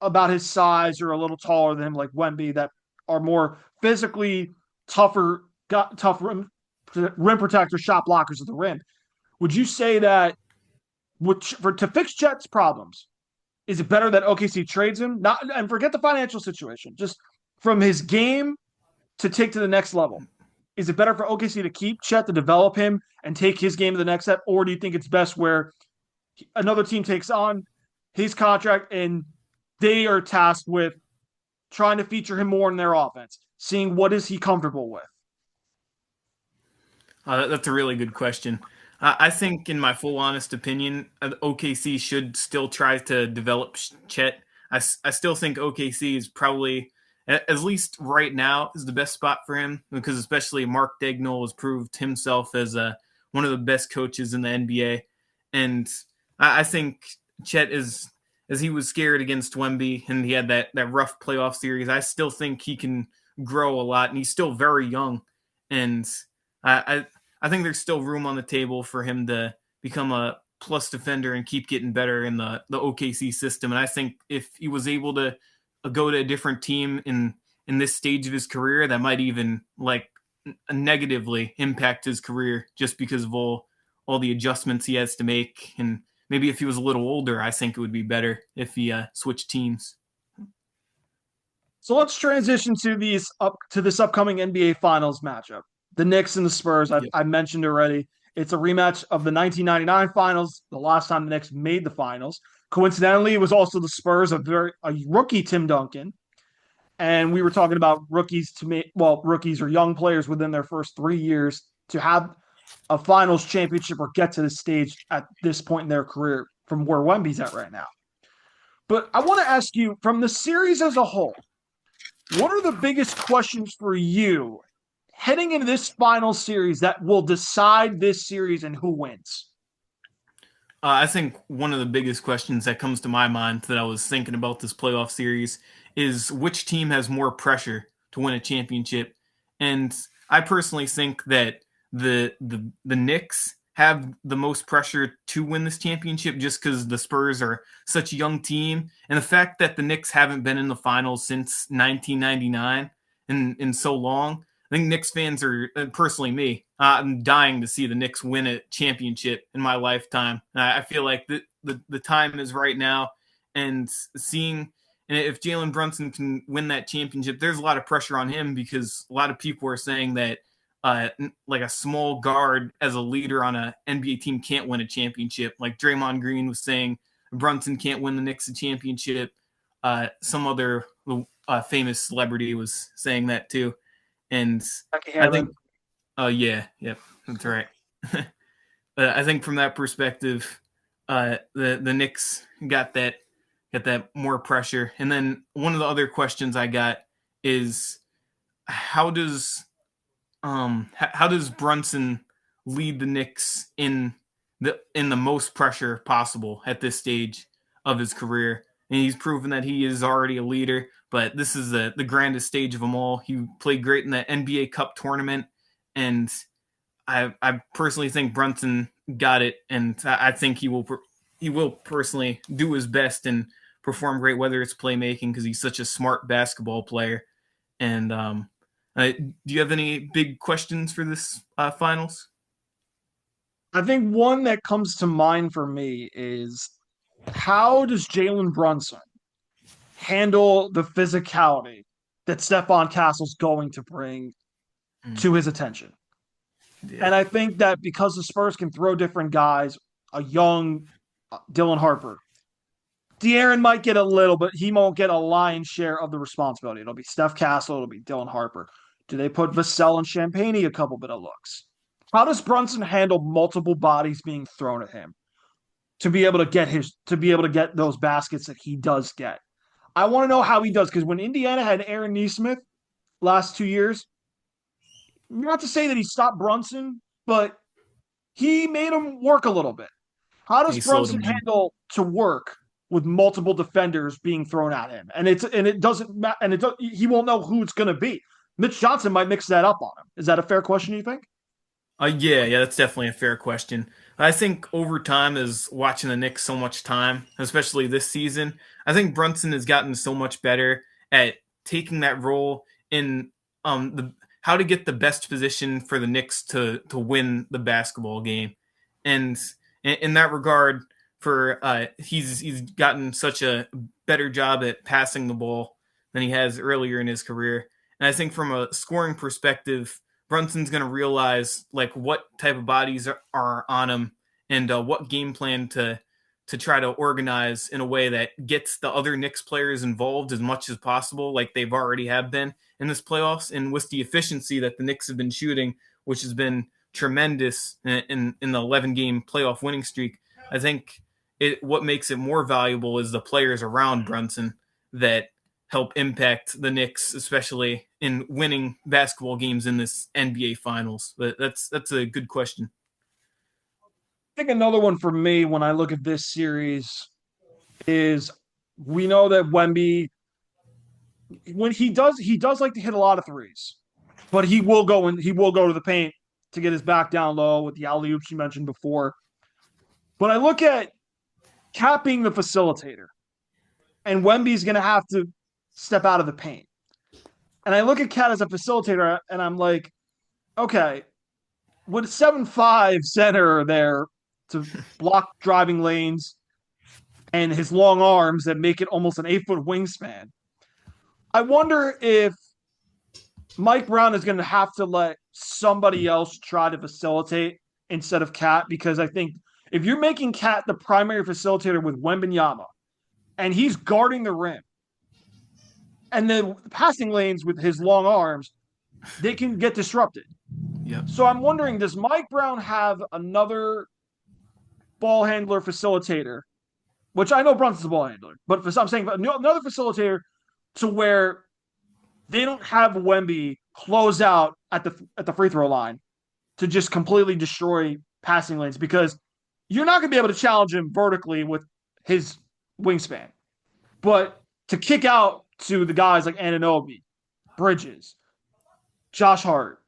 about his size or a little taller than him, like Wemby, that are more physically tough rim protector, shot blockers at the rim? Would you say that to fix Chet's problems, is it better that OKC trades him? And forget the financial situation, just from his game to take to the next level. Is it better for OKC to keep Chet, to develop him and take his game to the next step? Or do you think it's best where another team takes on his contract and they are tasked with trying to feature him more in their offense, seeing what is he comfortable with? That's a really good question. I think, in my full honest opinion, OKC should still try to develop Chet. I still think OKC is probably, at least right now, is the best spot for him, because especially Mark Daigneault has proved himself as one of the best coaches in the NBA. And I think Chet is, as he was scared against Wemby and he had that rough playoff series, I still think he can grow a lot, and he's still very young. And I think there's still room on the table for him to become a plus defender and keep getting better in the OKC system. And I think if he was able to go to a different team in this stage of his career, that might even like negatively impact his career just because of all the adjustments he has to make. And maybe if he was a little older, I think it would be better if he switched teams. So let's transition to this upcoming NBA Finals matchup. The Knicks and the Spurs, I mentioned already. It's a rematch of the 1999 Finals, the last time the Knicks made the Finals. Coincidentally, it was also the Spurs, a rookie Tim Duncan. And we were talking about rookies or young players within their first 3 years to have a Finals championship or get to the stage at this point in their career from where Wemby's at right now. But I want to ask you, from the series as a whole, what are the biggest questions for you heading into this final series that will decide this series and who wins? I think one of the biggest questions that comes to my mind that I was thinking about this playoff series is which team has more pressure to win a championship. And I personally think that the Knicks have the most pressure to win this championship just because the Spurs are such a young team. And the fact that the Knicks haven't been in the finals since 1999 in so long, I think Knicks fans are, personally me, I'm dying to see the Knicks win a championship in my lifetime. I feel like the time is right now, and if Jalen Brunson can win that championship, there's a lot of pressure on him because a lot of people are saying that like a small guard as a leader on an NBA team can't win a championship. Like Draymond Green was saying Brunson can't win the Knicks a championship. Some other famous celebrity was saying that too. And I think, that's right. I think from that perspective, the Knicks got that more pressure. And then one of the other questions I got is how does Brunson lead the Knicks in the most pressure possible at this stage of his career? And he's proven that he is already a leader, but this is the grandest stage of them all. He played great in the NBA Cup tournament, and I personally think Brunson got it, and I think he will personally do his best and perform great, whether it's playmaking, because he's such a smart basketball player. And do you have any big questions for this finals? I think one that comes to mind for me is how does Jalen Brunson handle the physicality that Stephon Castle's going to bring to his attention? Yeah. And I think that because the Spurs can throw different guys, a young Dylan Harper, De'Aaron might get a little, but he won't get a lion's share of the responsibility. It'll be Steph Castle, it'll be Dylan Harper. Do they put Vassell and Champagnie a couple bit of looks? How does Brunson handle multiple bodies being thrown at him to be able to get those baskets that he does get? I want to know how he does, because when Indiana had Aaron Nesmith last 2 years, not to say that he stopped Brunson, but he made him work a little bit. How does Brunson handle to work with multiple defenders being thrown at him? And it doesn't matter, and he won't know who it's going to be. Mitch Johnson might mix that up on him. Is that a fair question, you think? Yeah, that's definitely a fair question. I think over time, as watching the Knicks so much time, especially this season, I think Brunson has gotten so much better at taking that role in how to get the best position for the Knicks to win the basketball game. And in that regard, he's gotten such a better job at passing the ball than he has earlier in his career. And I think from a scoring perspective, Brunson's going to realize like what type of bodies are on him and what game plan to try to organize in a way that gets the other Knicks players involved as much as possible, like they've already have been in this playoffs. And with the efficiency that the Knicks have been shooting, which has been tremendous in the 11-game playoff winning streak, I think what makes it more valuable is the players around Brunson that help impact the Knicks, especially in winning basketball games in this NBA Finals. But that's a good question. I think another one for me when I look at this series is we know that Wemby, when he does like to hit a lot of threes, but he will go to the paint to get his back down low with the alley-oops you mentioned before. When I look at Cat being the facilitator, and Wemby's going to have to step out of the paint, and I look at Cat as a facilitator, and I'm like, okay, with a 7'5" center there to block driving lanes and his long arms that make it almost an 8-foot wingspan, I wonder if Mike Brown is going to have to let somebody else try to facilitate instead of Cat, because I think if you're making Cat the primary facilitator with Wembanyama and he's guarding the rim and the passing lanes with his long arms, they can get disrupted. Yep. So I'm wondering, does Mike Brown have another ball handler facilitator, which I know Brunson's a ball handler, but I'm saying another facilitator to where they don't have Wemby close out at the free throw line to just completely destroy passing lanes, because you're not going to be able to challenge him vertically with his wingspan. But to kick out to the guys like Anunoby, Bridges, Josh Hart,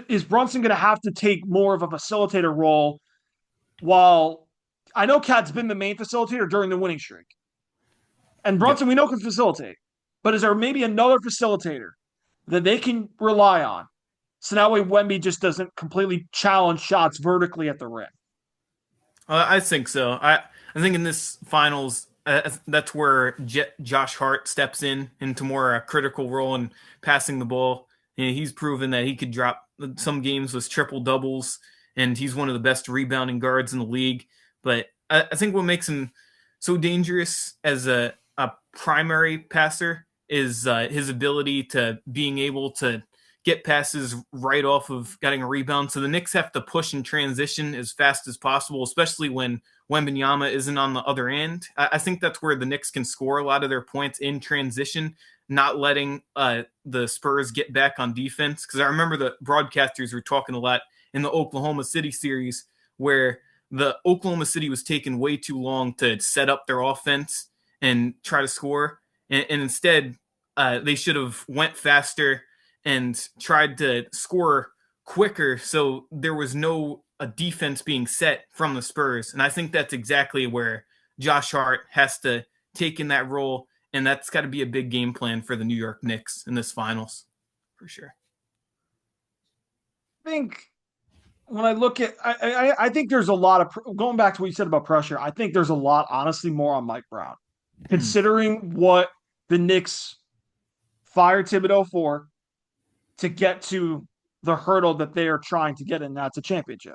is Brunson going to have to take more of a facilitator role? While I know Cat's been the main facilitator during the winning streak, and Brunson we know can facilitate, but is there maybe another facilitator that they can rely on, so that way Wemby just doesn't completely challenge shots vertically at the rim? I think so. I think in this finals, that's where Josh Hart steps into more a critical role in passing the ball. And he's proven that he could drop some games with triple doubles, and he's one of the best rebounding guards in the league. But I think what makes him so dangerous as a primary passer is his ability to being able to get passes right off of getting a rebound. So the Knicks have to push and transition as fast as possible, especially when Wemby isn't on the other end. I think that's where the Knicks can score a lot of their points in transition, not letting the Spurs get back on defense. Because I remember the broadcasters were talking a lot in the Oklahoma City series where the Oklahoma City was taking way too long to set up their offense and try to score. And instead, they should have went faster and tried to score quicker so there was no a defense being set from the Spurs. And I think that's exactly where Josh Hart has to take in that role, and that's got to be a big game plan for the New York Knicks in this finals, for sure. I think when I look at, I think there's a lot of, going back to what you said about pressure, I think there's a lot, honestly, more on Mike Brown. Considering what the Knicks fired Thibodeau for to get to the hurdle that they are trying to get in, that's a championship.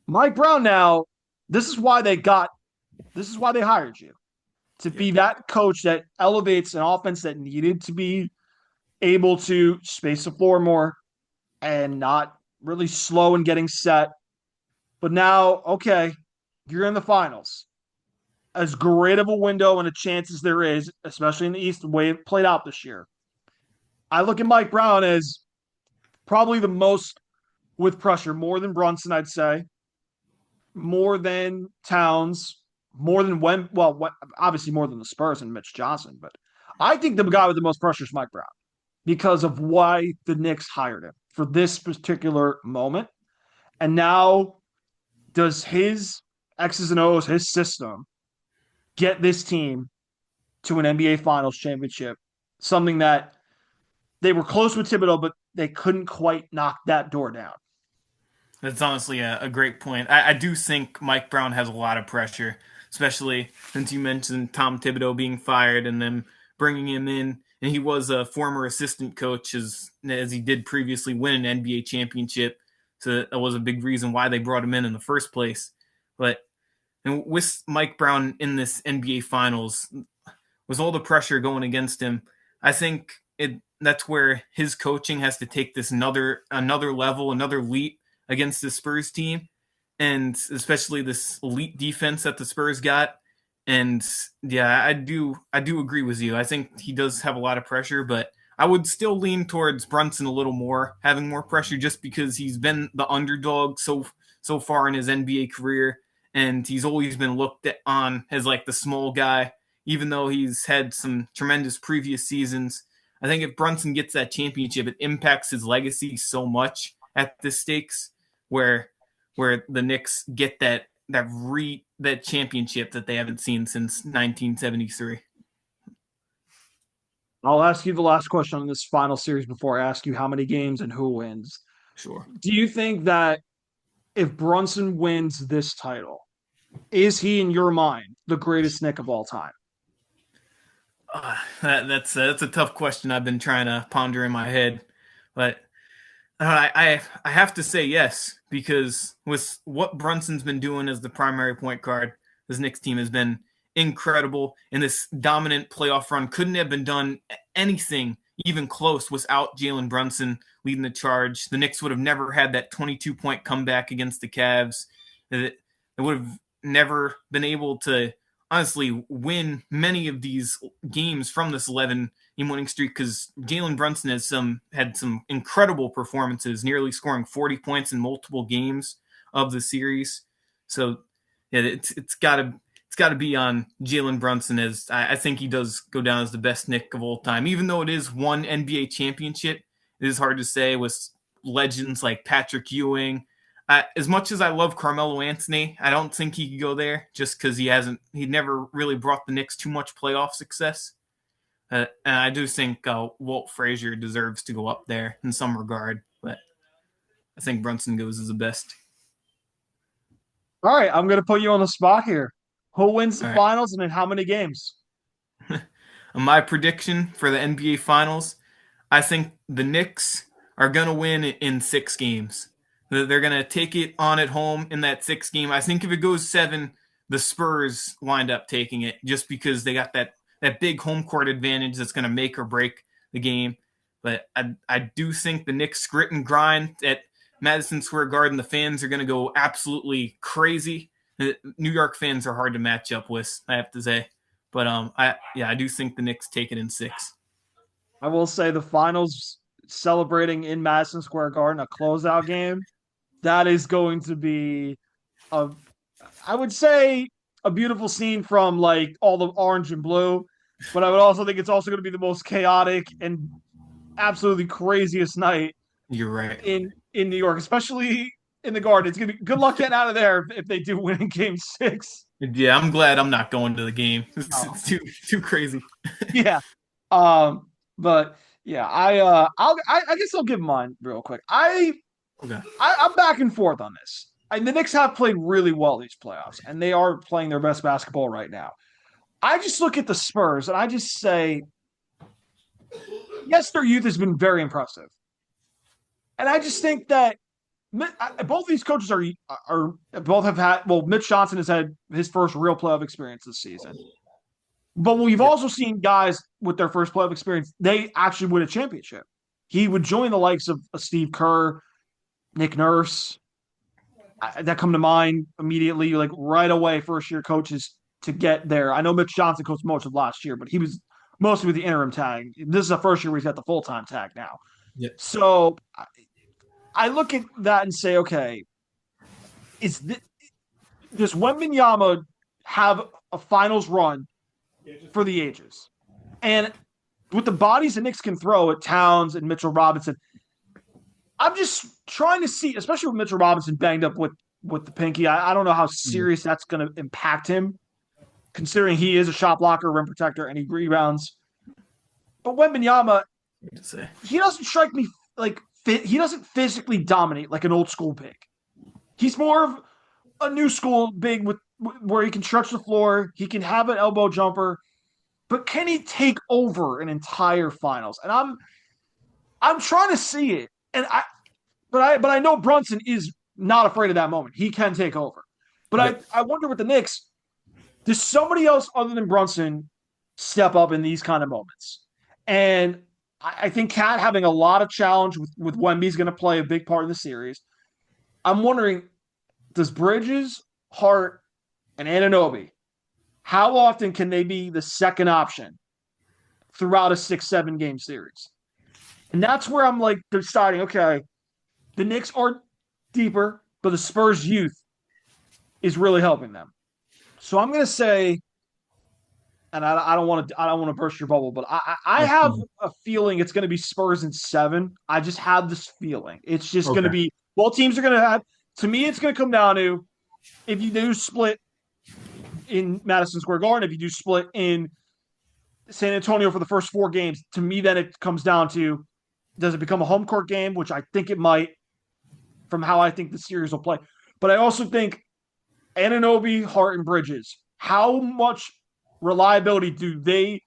Mike Brown now, this is why they hired you, to be that coach that elevates an offense that needed to be able to space the floor more and not really slow in getting set. But now, okay, you're in the finals. As great of a window and a chance as there is, especially in the East, the way it played out this year, I look at Mike Brown as probably the most with pressure, more than Brunson, I'd say, more than Towns, more than obviously more than the Spurs and Mitch Johnson. But I think the guy with the most pressure is Mike Brown because of why the Knicks hired him for this particular moment. And now, does his X's and O's, his system, get this team to an NBA Finals championship? Something that they were close with Thibodeau, but they couldn't quite knock that door down. That's honestly a great point. I do think Mike Brown has a lot of pressure, especially since you mentioned Tom Thibodeau being fired and them bringing him in. And he was a former assistant coach as he did previously win an NBA championship. So that was a big reason why they brought him in the first place. But and with Mike Brown in this NBA Finals, with all the pressure going against him, I think that's where his coaching has to take this another level, another leap against the Spurs team, and especially this elite defense that the Spurs got. And yeah, I do agree with you. I think he does have a lot of pressure, but I would still lean towards Brunson a little more, having more pressure just because he's been the underdog so far in his NBA career, and he's always been looked on as like the small guy, even though he's had some tremendous previous seasons. I think if Brunson gets that championship, it impacts his legacy so much at the stakes where the Knicks get that championship that they haven't seen since 1973. I'll ask you the last question on this final series before I ask you how many games and who wins. Sure. Do you think that if Brunson wins this title, is he, in your mind, the greatest Knick of all time? That's a tough question I've been trying to ponder in my head. But I have to say yes, because with what Brunson's been doing as the primary point guard, this Knicks team has been incredible. And this dominant playoff run couldn't have been done anything even close without Jalen Brunson leading the charge. The Knicks would have never had that 22-point comeback against the Cavs. They would have never been able to honestly win many of these games from this 11-game winning streak because Jalen Brunson had some incredible performances, nearly scoring 40 points in multiple games of the series. So yeah, it's got to be on Jalen Brunson, as I think he does go down as the best Knick of all time. Even though it is one NBA championship, it is hard to say with legends like Patrick Ewing. As much as I love Carmelo Anthony, I don't think he could go there just because he never really brought the Knicks too much playoff success. And I do think Walt Frazier deserves to go up there in some regard, but I think Brunson goes as the best. All right, I'm going to put you on the spot here. Who wins the All right. finals and in how many games? My prediction for the NBA Finals, I think the Knicks are going to win in 6 games. They're going to take it on at home in that 6th game. I think if it goes 7, the Spurs wind up taking it just because they got that big home court advantage that's going to make or break the game. But I do think the Knicks grit and grind at Madison Square Garden, the fans are going to go absolutely crazy. The New York fans are hard to match up with, I have to say. But I do think the Knicks take it in 6. I will say the finals celebrating in Madison Square Garden, a closeout game, that is going to be I would say a beautiful scene from like all the orange and blue, but I would also think it's also going to be the most chaotic and absolutely craziest night You're right. in New York, especially in the Garden. It's gonna be good luck getting out of there if they do win in Game 6. Yeah, I'm glad I'm not going to the game. It's, Oh. it's too crazy. Yeah. But yeah, I guess I'll give mine real quick. Okay. I'm back and forth on this. And the Knicks have played really well these playoffs, and they are playing their best basketball right now. I just look at the Spurs and I just say, yes, their youth has been very impressive. And I just think that both these coaches are both have had, well, Mitch Johnson has had his first real playoff experience this season. But we've also seen guys with their first playoff experience, they actually win a championship. He would join the likes of Steve Kerr, Nick Nurse, that come to mind immediately, like right away, first year coaches to get there. I know Mitch Johnson coached most of last year, but he was mostly with the interim tag. This is the first year where he's got the full-time tag now. Yep. So I look at that and say, okay, does Wembenyama have a finals run for the ages? And with the bodies the Knicks can throw at Towns and Mitchell Robinson, I'm just trying to see, especially with Mitchell Robinson banged up with the pinky. I don't know how serious that's going to impact him, considering he is a shot blocker, rim protector, and he rebounds. But Wembenyama, he doesn't strike me like he doesn't physically dominate like an old school big. He's more of a new school big with where he can stretch the floor, he can have an elbow jumper, but can he take over an entire finals? And I'm trying to see it. And I know Brunson is not afraid of that moment. He can take over. But I wonder with the Knicks, does somebody else other than Brunson step up in these kind of moments? And I think Cat having a lot of challenge with Wemby is going to play a big part in the series. I'm wondering, does Bridges, Hart, and Anunoby, how often can they be the second option throughout a 6-7 game series? And that's where I'm like deciding, okay, the Knicks are deeper, but the Spurs youth is really helping them. So I'm going to say, and I don't want to burst your bubble, but I have a feeling it's going to be Spurs in 7. I just have this feeling. It's just going to be, both teams are going to have, to me, it's going to come down to, if you do split in Madison Square Garden, if you do split in San Antonio for the first 4 games, to me, then it comes down to, does it become a home court game, which I think it might, from how I think the series will play. But I also think Anunoby, Hart, and Bridges, how much reliability do they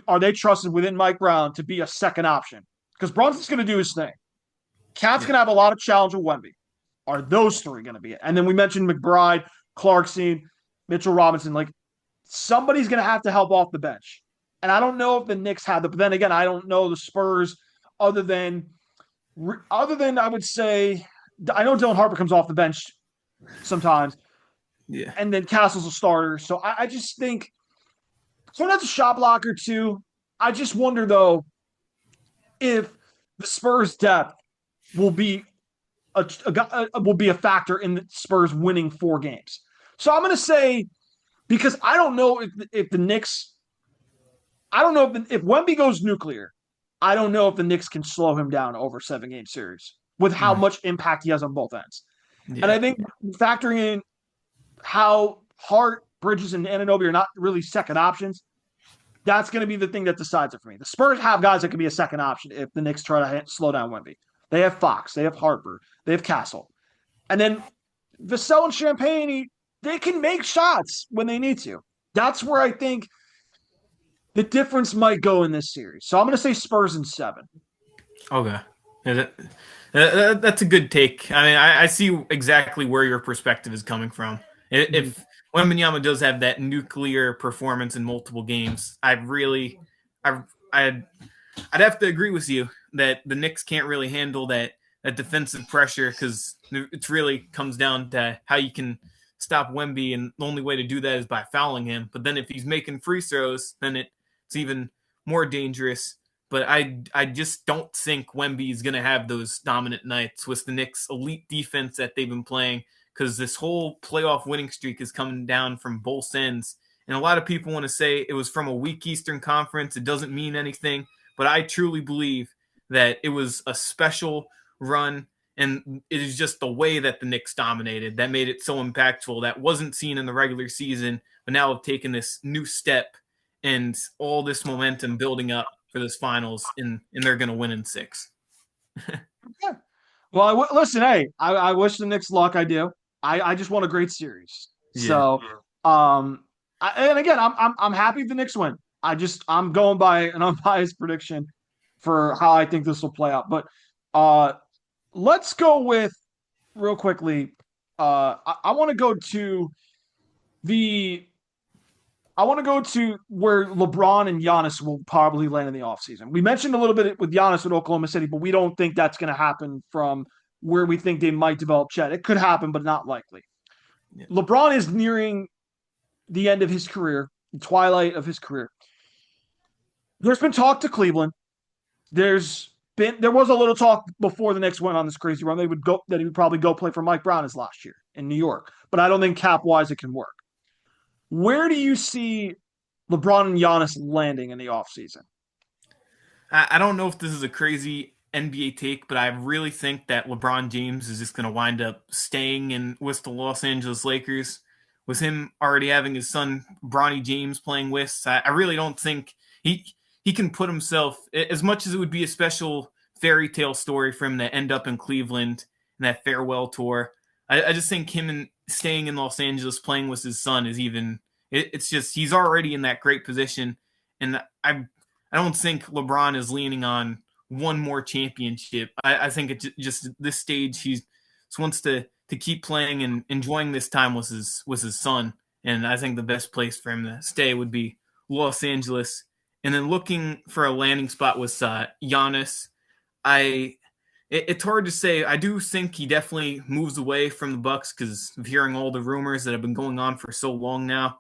are they trusted within Mike Brown to be a second option? Because Brunson's going to do his thing. Cat's going to have a lot of challenge with Wemby. Are those 3 going to be it? And then we mentioned McBride, Clarkson, Mitchell Robinson. Like, somebody's going to have to help off the bench. And I don't know if the Knicks have but then again, I don't know the Spurs other than I would say, I know Dylan Harper comes off the bench sometimes. Yeah. And then Castle's a starter. So I just think, so that's a shot blocker too. I just wonder though, if the Spurs depth will be a factor in the Spurs winning 4 games. So I'm going to say, because I don't know if the Knicks, I don't know if Wemby goes nuclear, I don't know if the Knicks can slow him down over 7-game series with how much impact he has on both ends. Yeah. And I think factoring in how Hart, Bridges, and Anunoby are not really second options, that's going to be the thing that decides it for me. The Spurs have guys that can be a second option if the Knicks try to slow down Wemby. They have Fox, they have Harper, they have Castle. And then Vassell and Champagne, they can make shots when they need to. That's where I think the difference might go in this series. So I'm going to say Spurs in 7. Okay. That's a good take. I mean, I see exactly where your perspective is coming from. If Wembanyama does have that nuclear performance in multiple games, I I'd have to agree with you that the Knicks can't really handle that defensive pressure because it really comes down to how you can stop Wemby, and the only way to do that is by fouling him. But then if he's making free throws, then it's even more dangerous. But I just don't think Wemby is going to have those dominant nights with the Knicks' elite defense that they've been playing, because this whole playoff winning streak is coming down from both ends. And a lot of people want to say it was from a weak Eastern Conference. It doesn't mean anything. But I truly believe that it was a special run, and it is just the way that the Knicks dominated that made it so impactful. That wasn't seen in the regular season, but now have taken this new step and all this momentum building up for this finals, and they're going to win in 6. Yeah. Well, listen, hey, I wish the Knicks luck. I do. I just want a great series. Yeah. So, and again, I'm happy the Knicks win. I'm going by an unbiased prediction for how I think this will play out. But let's go with real quickly. I want to go to where LeBron and Giannis will probably land in the offseason. We mentioned a little bit with Giannis with Oklahoma City, but we don't think that's going to happen from where we think they might develop Chet. It could happen, but not likely. Yeah. LeBron is nearing the end of his career, the twilight of his career. There's been talk to Cleveland. There was a little talk before the Knicks went on this crazy run. That he would probably go play for Mike Brown as last year in New York. But I don't think cap-wise it can work. Where do you see LeBron and Giannis landing in the offseason? I don't know if this is a crazy NBA take, but I really think that LeBron James is just going to wind up staying with the Los Angeles Lakers. With him already having his son Bronny James playing with, I really don't think he can put himself, as much as it would be a special fairy tale story for him to end up in Cleveland in that farewell tour. I just think him staying in Los Angeles playing with his son is it's just, he's already in that great position. And I don't think LeBron is leaning on one more championship. I think it just this stage, he just wants to keep playing and enjoying this time with his son. And I think the best place for him to stay would be Los Angeles. And then looking for a landing spot with Giannis, it's hard to say. I do think he definitely moves away from the Bucks because of hearing all the rumors that have been going on for so long now.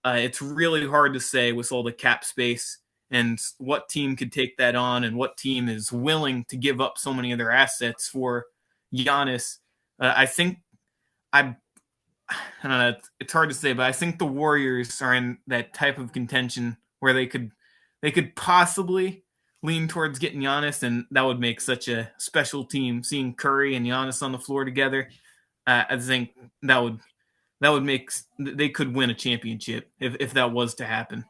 It's really hard to say with all the cap space and what team could take that on and what team is willing to give up so many of their assets for Giannis. I don't know, it's hard to say, but I think the Warriors are in that type of contention where they could possibly lean towards getting Giannis, and that would make such a special team. Seeing Curry and Giannis on the floor together, I think that would make they could win a championship if that was to happen.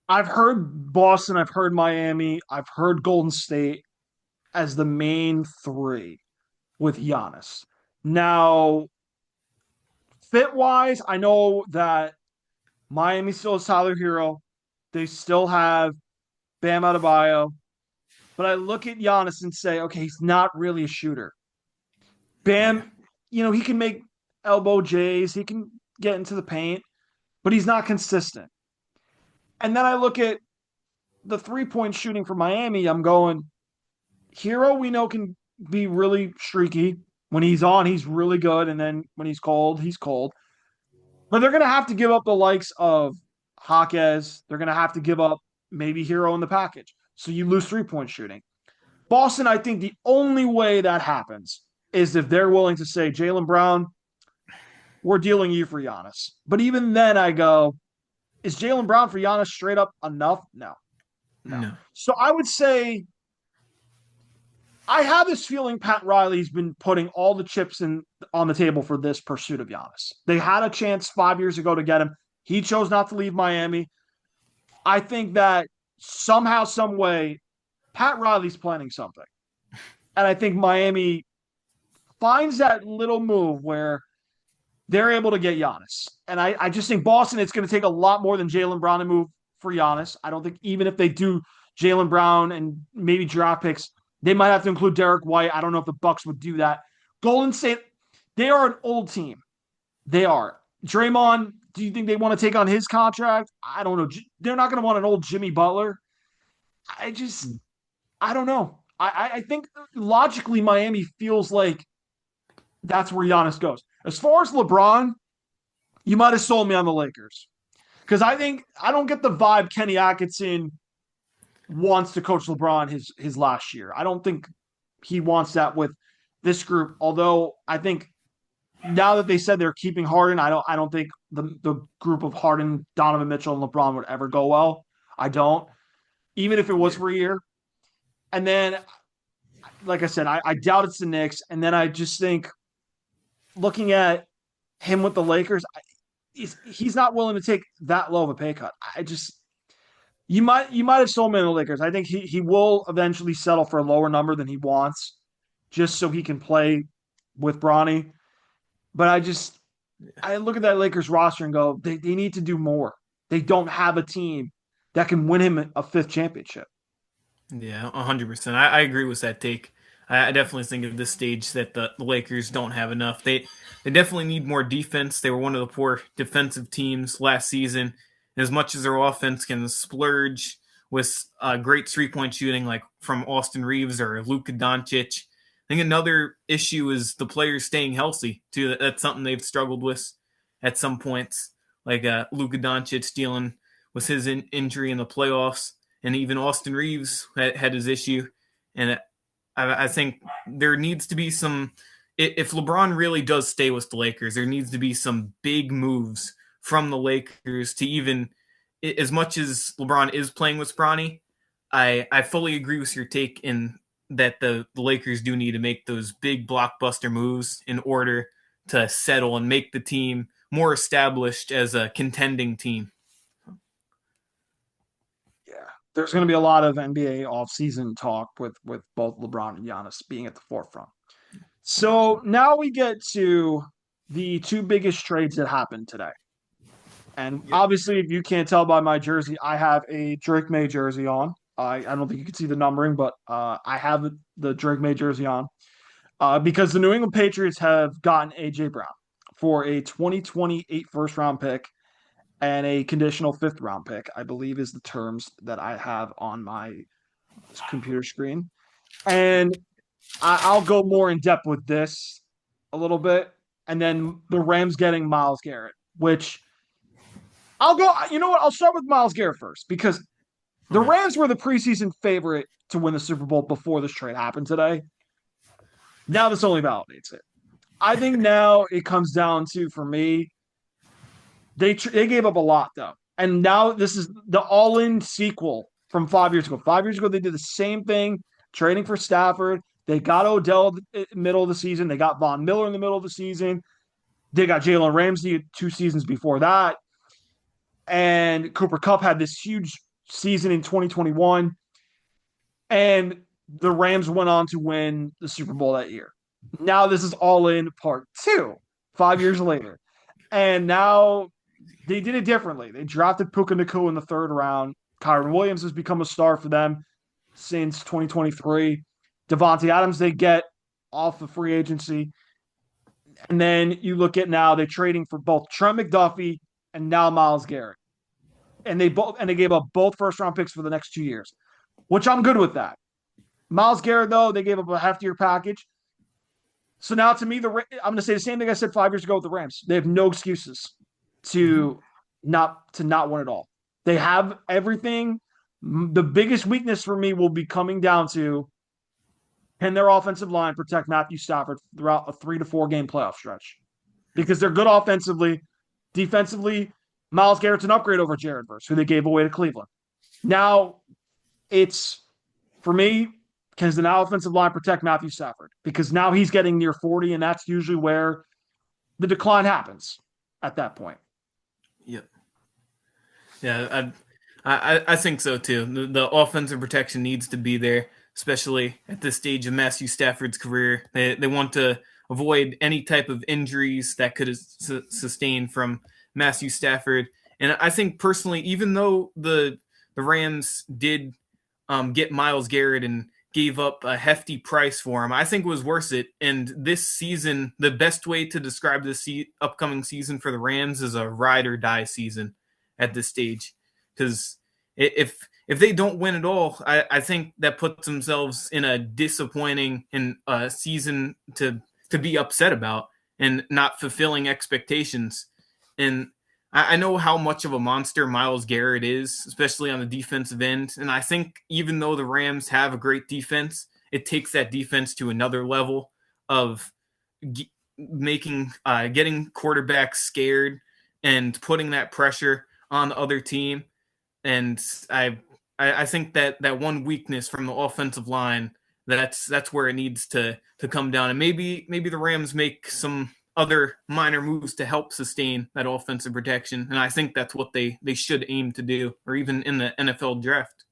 I've heard Boston, I've heard Miami, I've heard Golden State as the main 3 with Giannis. Now, fit-wise, I know that Miami still has Tyler Hero. They still have Bam Adebayo. But I look at Giannis and say, okay, he's not really a shooter. Bam, he can make elbow J's. He can get into the paint. But he's not consistent. And then I look at the 3-point shooting for Miami. I'm going, Hero we know can be really streaky. When he's on, he's really good. And then when he's cold, he's cold. But they're going to have to give up the likes of Jaquez. They're going to have to give up maybe Hero in the package. So you lose 3-point shooting. Boston, I think the only way that happens is if they're willing to say, Jaylen Brown, we're dealing you for Giannis. But even then I go, is Jaylen Brown for Giannis straight up enough? No. So I would say I have this feeling Pat Riley's been putting all the chips on the table for this pursuit of Giannis. They had a chance 5 years ago to get him. He chose not to leave Miami. I think that somehow, some way, Pat Riley's planning something. And I think Miami finds that little move where they're able to get Giannis. And I just think Boston, it's going to take a lot more than Jaylen Brown to move for Giannis. I don't think even if they do Jaylen Brown and maybe draft picks, they might have to include Derek White. I don't know if the Bucks would do that. Golden State, they are an old team. They are. Draymond, do you think they want to take on his contract? I don't know. They're not going to want an old Jimmy Butler. I don't know. I think logically Miami feels like that's where Giannis goes. As far as LeBron, you might have sold me on the Lakers. Because I don't get the vibe Kenny Atkinson wants to coach LeBron his last year. I don't think he wants that with this group. Although I think now that they said they're keeping Harden, I don't think the group of Harden, Donovan Mitchell, and LeBron would ever go well. I don't. Even if it was for a year. And then, like I said, I doubt it's the Knicks. And then I just think looking at him with the Lakers, he's not willing to take that low of a pay cut. You might have sold him in the Lakers. I think he will eventually settle for a lower number than he wants, just so he can play with Bronny. But I look at that Lakers roster and go, they need to do more. They don't have a team that can win him a fifth championship. Yeah, 100%. I agree with that take. I definitely think at this stage that the Lakers don't have enough. They definitely need more defense. They were one of the poor defensive teams last season. And as much as their offense can splurge with great three-point shooting like from Austin Reeves or Luka Doncic, I think another issue is the players staying healthy, too. That's something they've struggled with at some points, like Luka Doncic dealing with his injury in the playoffs. And even Austin Reeves had his issue. And I think there needs to be some – if LeBron really does stay with the Lakers, there needs to be some big moves from the Lakers to even – as much as LeBron is playing with Bronny, I fully agree with your take in that the Lakers do need to make those big blockbuster moves in order to settle and make the team more established as a contending team. There's going to be a lot of NBA offseason talk with both LeBron and Giannis being at the forefront. So now we get to the two biggest trades that happened today. And obviously, if you can't tell by my jersey, I have a Drake May jersey on. I don't think you can see the numbering, but I have the Drake May jersey on because the New England Patriots have gotten A.J. Brown for a 2028 first-round pick and a conditional fifth-round pick, I believe is the terms that I have on my computer screen. And I'll go more in depth with this a little bit. And then the Rams getting Myles Garrett, which I'll go, you know what? I'll start with Myles Garrett first because the Rams were the preseason favorite to win the Super Bowl before this trade happened today. Now this only validates it. I think now it comes down to, for me, they gave up a lot, though. And now this is the all-in sequel from 5 years ago. 5 years ago, they did the same thing, trading for Stafford. They got Odell in the middle of the season. They got Von Miller in the middle of the season. They got Jalen Ramsey 2 seasons before that. And Cooper Kupp had this huge season in 2021. And the Rams went on to win the Super Bowl that year. Now this is all in part 2, 5 years later. And now they did it differently. They drafted Puka Nacua in the 3rd round. Kyron Williams has become a star for them since 2023. Devontae Adams they get off of free agency. And then you look at now they're trading for both Trent McDuffie and now Myles Garrett. And they gave up both first-round picks for the next 2 years, which I'm good with that. Myles Garrett, though, they gave up a heftier package. So now to me, I'm going to say the same thing I said 5 years ago with the Rams. They have no excuses to not win it all. They have everything. The biggest weakness for me will be coming down to, can their offensive line protect Matthew Stafford throughout a 3 to 4 game playoff stretch? Because they're good offensively. Defensively, Myles Garrett's an upgrade over Jarrett, who they gave away to Cleveland. Now, it's, for me, can the now offensive line protect Matthew Stafford? Because now he's getting near 40, and that's usually where the decline happens at that point. Yep. Yeah, I think so too. The offensive protection needs to be there, especially at this stage of Matthew Stafford's career. They want to avoid any type of injuries that could sustain from Matthew Stafford. And I think personally, even though the Rams did get Myles Garrett and gave up a hefty price for him, I think it was worth it. And this season, the best way to describe this upcoming season for the Rams is a ride or die season at this stage. Because if if they don't win at all, I think that puts themselves in a disappointing season to be upset about and not fulfilling expectations. And I know how much of a monster Myles Garrett is, especially on the defensive end. And I think even though the Rams have a great defense, it takes that defense to another level of getting quarterbacks scared and putting that pressure on the other team. And I think that one weakness from the offensive line, that's where it needs to come down. And maybe the Rams make some other minor moves to help sustain that offensive protection. And I think that's what they should aim to do, or even in the NFL draft.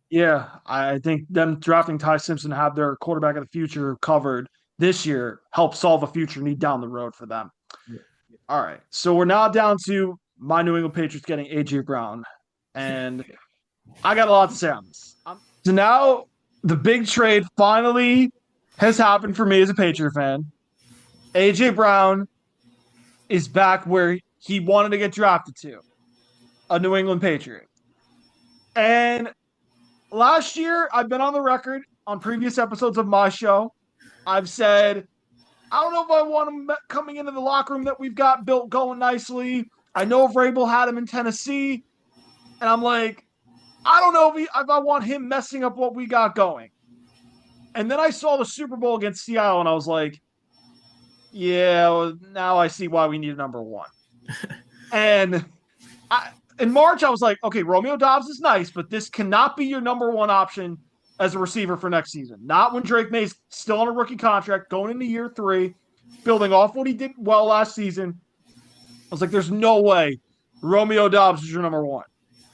Yeah, I think them drafting Ty Simpson to have their quarterback of the future covered this year helps solve a future need down the road for them. Yeah. All right, so we're now down to my New England Patriots getting A.J. Brown, and I got a lot to say on this. So now the big trade finally has happened for me as a Patriot fan. A.J. Brown is back where he wanted to get drafted to, a New England Patriot. And last year, I've been on the record on previous episodes of my show. I've said, I don't know if I want him coming into the locker room that we've got built going nicely. I know Vrabel had him in Tennessee. And I'm like, I don't know if I want him messing up what we got going. And then I saw the Super Bowl against Seattle, and I was like, yeah, well, now I see why we need a number one. And in March, I was like, okay, Romeo Doubs is nice, but this cannot be your number one option as a receiver for next season. Not when Drake May's still on a rookie contract, going into year 3, building off what he did well last season. I was like, there's no way Romeo Doubs is your number one.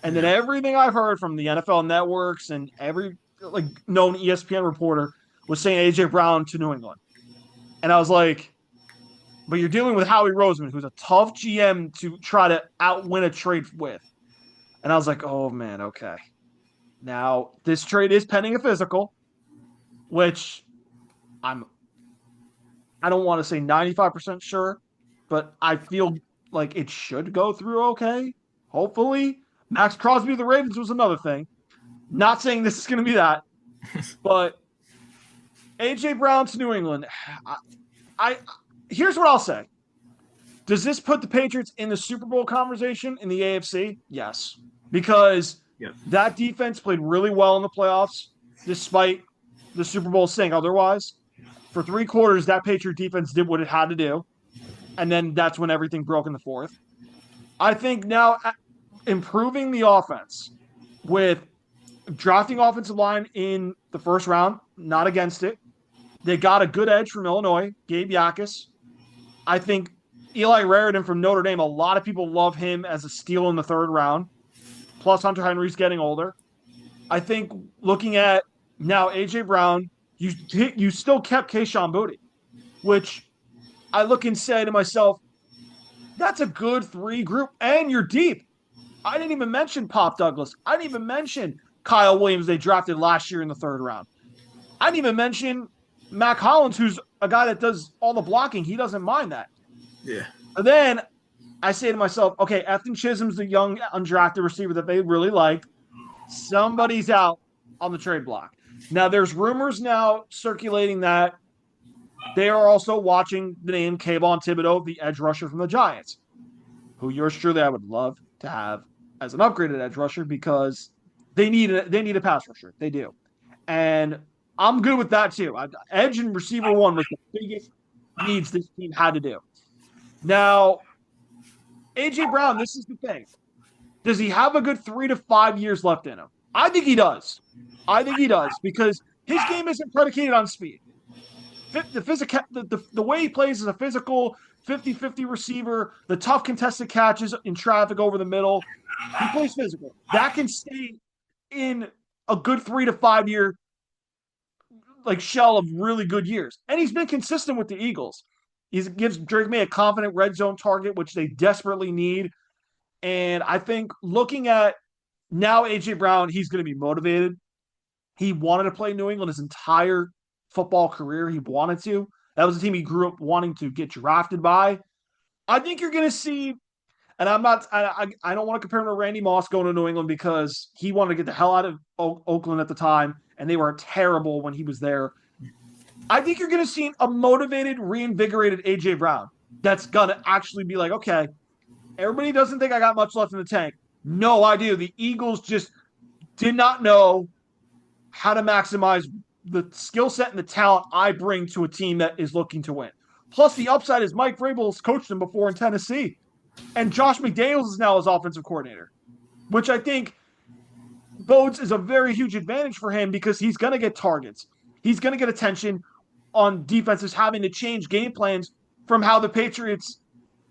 And then everything I've heard from the NFL networks and every known ESPN reporter was saying A.J. Brown to New England. And I was like, but you're dealing with Howie Roseman, who's a tough GM to try to outwin a trade with. And I was like, oh, man, okay. Now, this trade is pending a physical, which I don't want to say 95% sure, but I feel like it should go through okay, hopefully. Max Crosby of the Ravens was another thing. Not saying this is going to be that, but A.J. Brown to New England, here's what I'll say. Does this put the Patriots in the Super Bowl conversation in the AFC? Yes. Because that defense played really well in the playoffs, despite the Super Bowl saying otherwise. For 3 quarters, that Patriot defense did what it had to do. And then that's when everything broke in the fourth. I think now improving the offense with drafting offensive line in the first round, not against it. They got a good edge from Illinois, Gabe Yakis. I think Eli Raridan from Notre Dame, a lot of people love him as a steal in the 3rd round. Plus Hunter Henry's getting older. I think looking at now A.J. Brown, you still kept Kayshon Boutte, which I look and say to myself, that's a good 3 group, and you're deep. I didn't even mention Pop Douglas. I didn't even mention Kyle Williams they drafted last year in the 3rd round. I didn't even mention Mac Hollins, who's a guy that does all the blocking. He doesn't mind that. Yeah. And then I say to myself, okay, Ethan Chisholm's the young undrafted receiver that they really like. Somebody's out on the trade block. Now, there's rumors now circulating that they are also watching the name Kayvon Thibodeau, the edge rusher from the Giants, who yours truly I would love to have as an upgraded edge rusher because they need a pass rusher. They do. And I'm good with that too. Edge and receiver 1 was the biggest needs this team had to do. Now, A.J. Brown, this is the thing. Does he have a good 3 to 5 years left in him? I think he does. Because his game isn't predicated on speed. The way he plays is a physical 50-50 receiver, the tough contested catches in traffic over the middle. He plays physical. That can stay in a good 3 to 5 year shell of really good years. And he's been consistent with the Eagles. He gives Drake May a confident red zone target, which they desperately need. And I think looking at now A.J. Brown, he's going to be motivated. He wanted to play New England his entire football career. He wanted to. That was the team he grew up wanting to get drafted by. I think you're going to see And I don't want to compare him to Randy Moss going to New England because he wanted to get the hell out of Oakland at the time, and they were terrible when he was there. I think you're going to see a motivated, reinvigorated A.J. Brown that's going to actually be like, okay, everybody doesn't think I got much left in the tank. No, I do. The Eagles just did not know how to maximize the skill set and the talent I bring to a team that is looking to win. Plus, the upside is Mike Vrabel's coached him before in Tennessee. And Josh McDaniels is now his offensive coordinator, which I think bodes is a very huge advantage for him because he's going to get targets. He's going to get attention on defenses having to change game plans from how the Patriots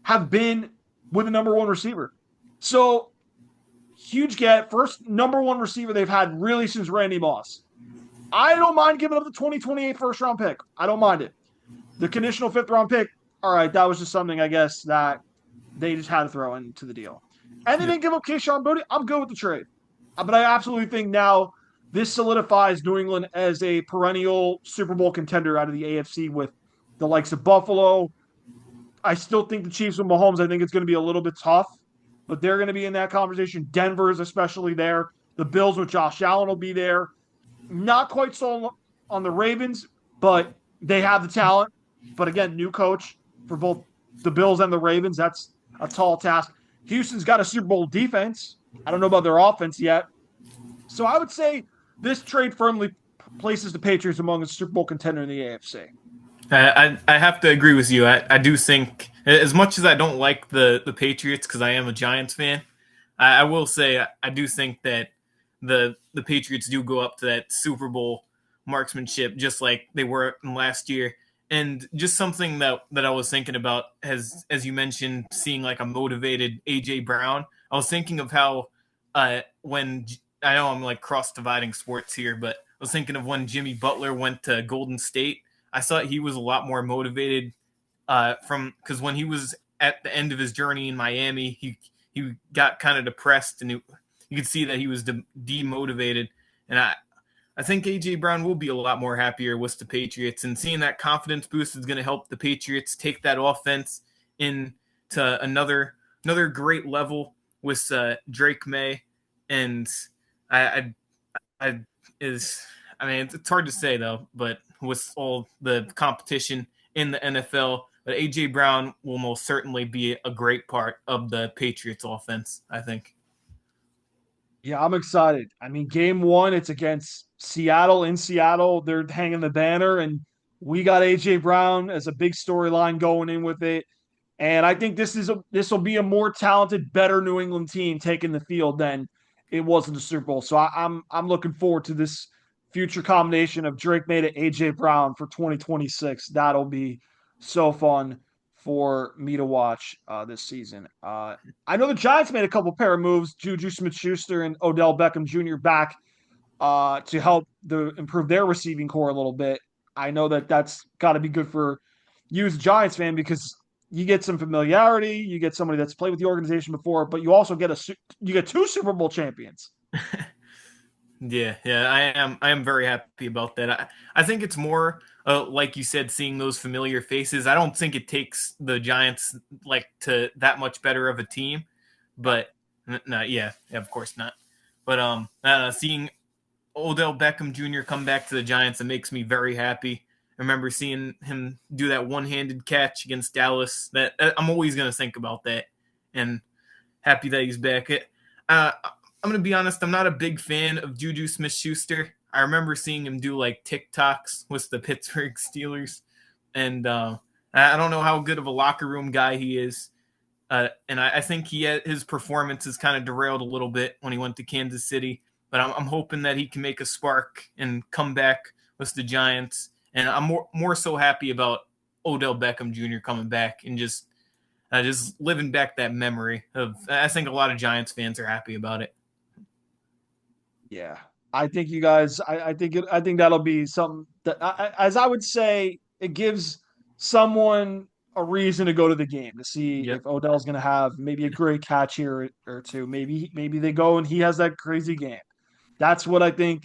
have been with a number one receiver. So, huge get. First number one receiver they've had really since Randy Moss. I don't mind giving up the 2028 first-round pick. I don't mind it. The conditional fifth-round pick, all right, that was just something, I guess, that they just had to throw into the deal. And they didn't give up Kayshon Boutte. I'm good with the trade. But I absolutely think now this solidifies New England as a perennial Super Bowl contender out of the AFC with the likes of Buffalo. I still think the Chiefs with Mahomes, I think it's going to be a little bit tough, but they're going to be in that conversation. Denver is especially there. The Bills with Josh Allen will be there. Not quite so on the Ravens, but they have the talent. But again, new coach for both the Bills and the Ravens. That's a tall task. Houston's got a Super Bowl defense. I don't know about their offense yet. So I would say this trade firmly places the Patriots among a Super Bowl contender in the AFC. I have to agree with you. I do think, as much as I don't like the Patriots because I am a Giants fan, I will say I do think that the Patriots do go up to that Super Bowl marksmanship just like they were last year. And just something that I was thinking about, as you mentioned, seeing like a motivated A.J. Brown, I was thinking of how when – I know I'm like cross-dividing sports here, but I was thinking of when Jimmy Butler went to Golden State. I thought he was a lot more motivated because when he was at the end of his journey in Miami, he got kind of depressed, and you could see that he was demotivated. And I think A.J. Brown will be a lot more happier with the Patriots, and seeing that confidence boost is going to help the Patriots take that offense into another great level with Drake May. And it's hard to say though, but with all the competition in the NFL, but A.J. Brown will most certainly be a great part of the Patriots offense, I think. Yeah, I'm excited. I mean, game one, it's against Seattle in Seattle. They're hanging the banner, and we got A.J. Brown as a big storyline going in with it. And I think this will be a more talented, better New England team taking the field than it was in the Super Bowl. So I'm looking forward to this future combination of Drake May to A.J. Brown for 2026. That'll be so fun for me to watch this season. I know the Giants made a couple pair of moves, Juju Smith-Schuster and Odell Beckham Jr. back to help improve their receiving core a little bit. I know that's got to be good for you as a Giants fan because you get some familiarity, you get somebody that's played with the organization before, but you also get two Super Bowl champions. Yeah, I am very happy about that. I think it's more like you said, seeing those familiar faces. I don't think it takes the Giants to that much better of a team, but no, yeah, of course not. But seeing Odell Beckham Jr. come back to the Giants, it makes me very happy. I remember seeing him do that one-handed catch against Dallas. That I'm always going to think about that, and happy that he's back. I'm going to be honest, I'm not a big fan of Juju Smith-Schuster. I remember seeing him do TikToks with the Pittsburgh Steelers, and I don't know how good of a locker room guy he is. And I think his performance is kind of derailed a little bit when he went to Kansas City. But I'm hoping that he can make a spark and come back with the Giants. And I'm more so happy about Odell Beckham Jr. coming back and just living back that memory of. I think a lot of Giants fans are happy about it. Yeah, I think you guys. I think that'll be something that, as I would say, it gives someone a reason to go to the game to see if Odell's going to have maybe a great catch here or two. Maybe they go and he has that crazy game. That's what I think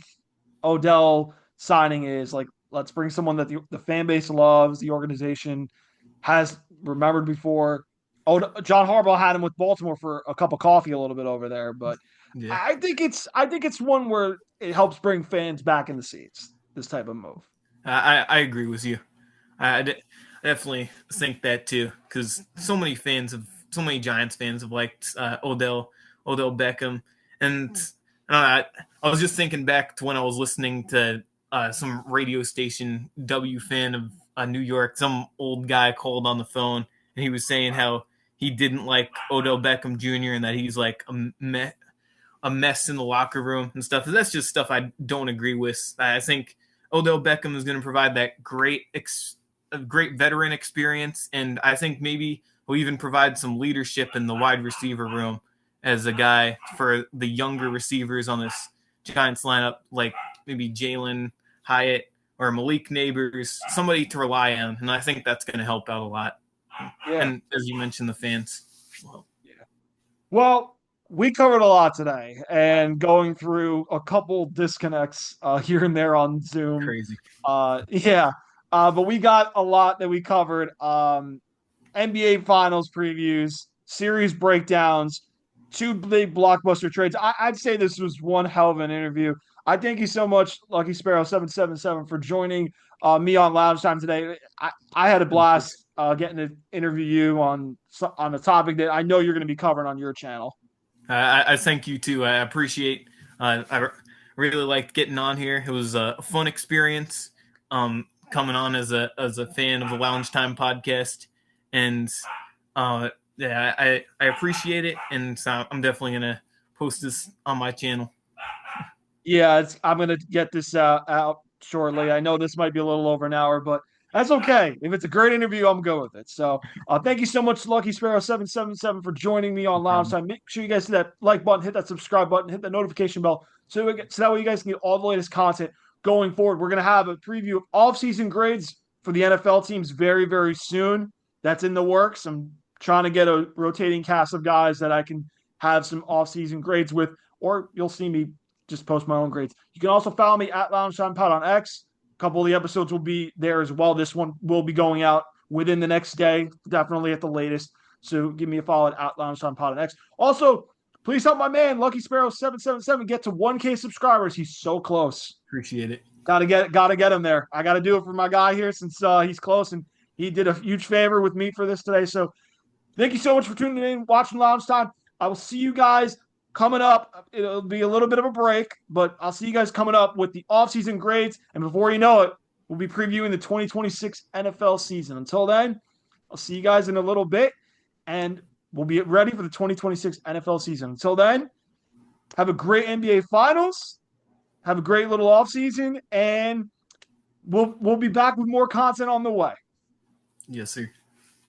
Odell signing is. Let's bring someone that the fan base loves, the organization has remembered before, Oh, John Harbaugh had him with Baltimore for a cup of coffee a little bit over there, but Yeah. I think it's one where it helps bring fans back in the seats. This type of move. I agree with you. I definitely think that too, because so many Giants fans have liked Odell Beckham, and I was just thinking back to when I was listening to some radio station W fan of New York. Some old guy called on the phone, and he was saying how he didn't like Odell Beckham Jr. and that he's like a mess in the locker room and stuff. That's just stuff I don't agree with. I think Odell Beckham is going to provide that great veteran experience, and I think maybe will even provide some leadership in the wide receiver room as a guy for the younger receivers on this Giants lineup, like maybe Jalen Hyatt or Malik Neighbors, somebody to rely on, and I think that's going to help out a lot. Yeah. And as you mentioned, the fans. Well, we covered a lot today, and going through a couple disconnects here and there on Zoom. Crazy. But we got a lot that we covered. NBA Finals previews, series breakdowns, two big blockbuster trades. I'd say this was one hell of an interview. I thank you so much, Lucky Sparrow 777, for joining me on Lounge Time today. I had a blast getting to interview you on a topic that I know you're going to be covering on your channel. I thank you too. I appreciate. I really liked getting on here. It was a fun experience. Coming on as a fan of the Lounge Time podcast, and I appreciate it, and so I'm definitely gonna post this on my channel. Yeah, I'm gonna get this out shortly. I know this might be a little over an hour, but that's okay. If it's a great interview, I'm good with it. So thank you so much, Lucky Sparrow 777, for joining me on Lounge Time. Make sure you guys hit that like button, hit that subscribe button, hit that notification bell, so that way you guys can get all the latest content going forward. We're gonna have a preview of off-season grades for the NFL teams very, very soon. That's in the works. I'm trying to get a rotating cast of guys that I can have some off-season grades with, or you'll see me just post my own grades. You can also follow me at Lounge Time Pod on X. A couple of the episodes will be there as well. This one will be going out within the next day, definitely at the latest. So give me a follow at Lounge Time Pod on X. Also, please help my man, Lucky Sparrow 777, get to 1K subscribers. He's so close. Appreciate it. Gotta get him there. I gotta do it for my guy here since he's close, and he did a huge favor with me for this today. So thank you so much for tuning in, watching Lounge Time. I will see you guys coming up. It'll be a little bit of a break, but I'll see you guys coming up with the offseason grades. And before you know it, we'll be previewing the 2026 NFL season. Until then, I'll see you guys in a little bit, and we'll be ready for the 2026 NFL season. Until then, have a great NBA Finals. Have a great little offseason, and we'll be back with more content on the way. Yes, sir.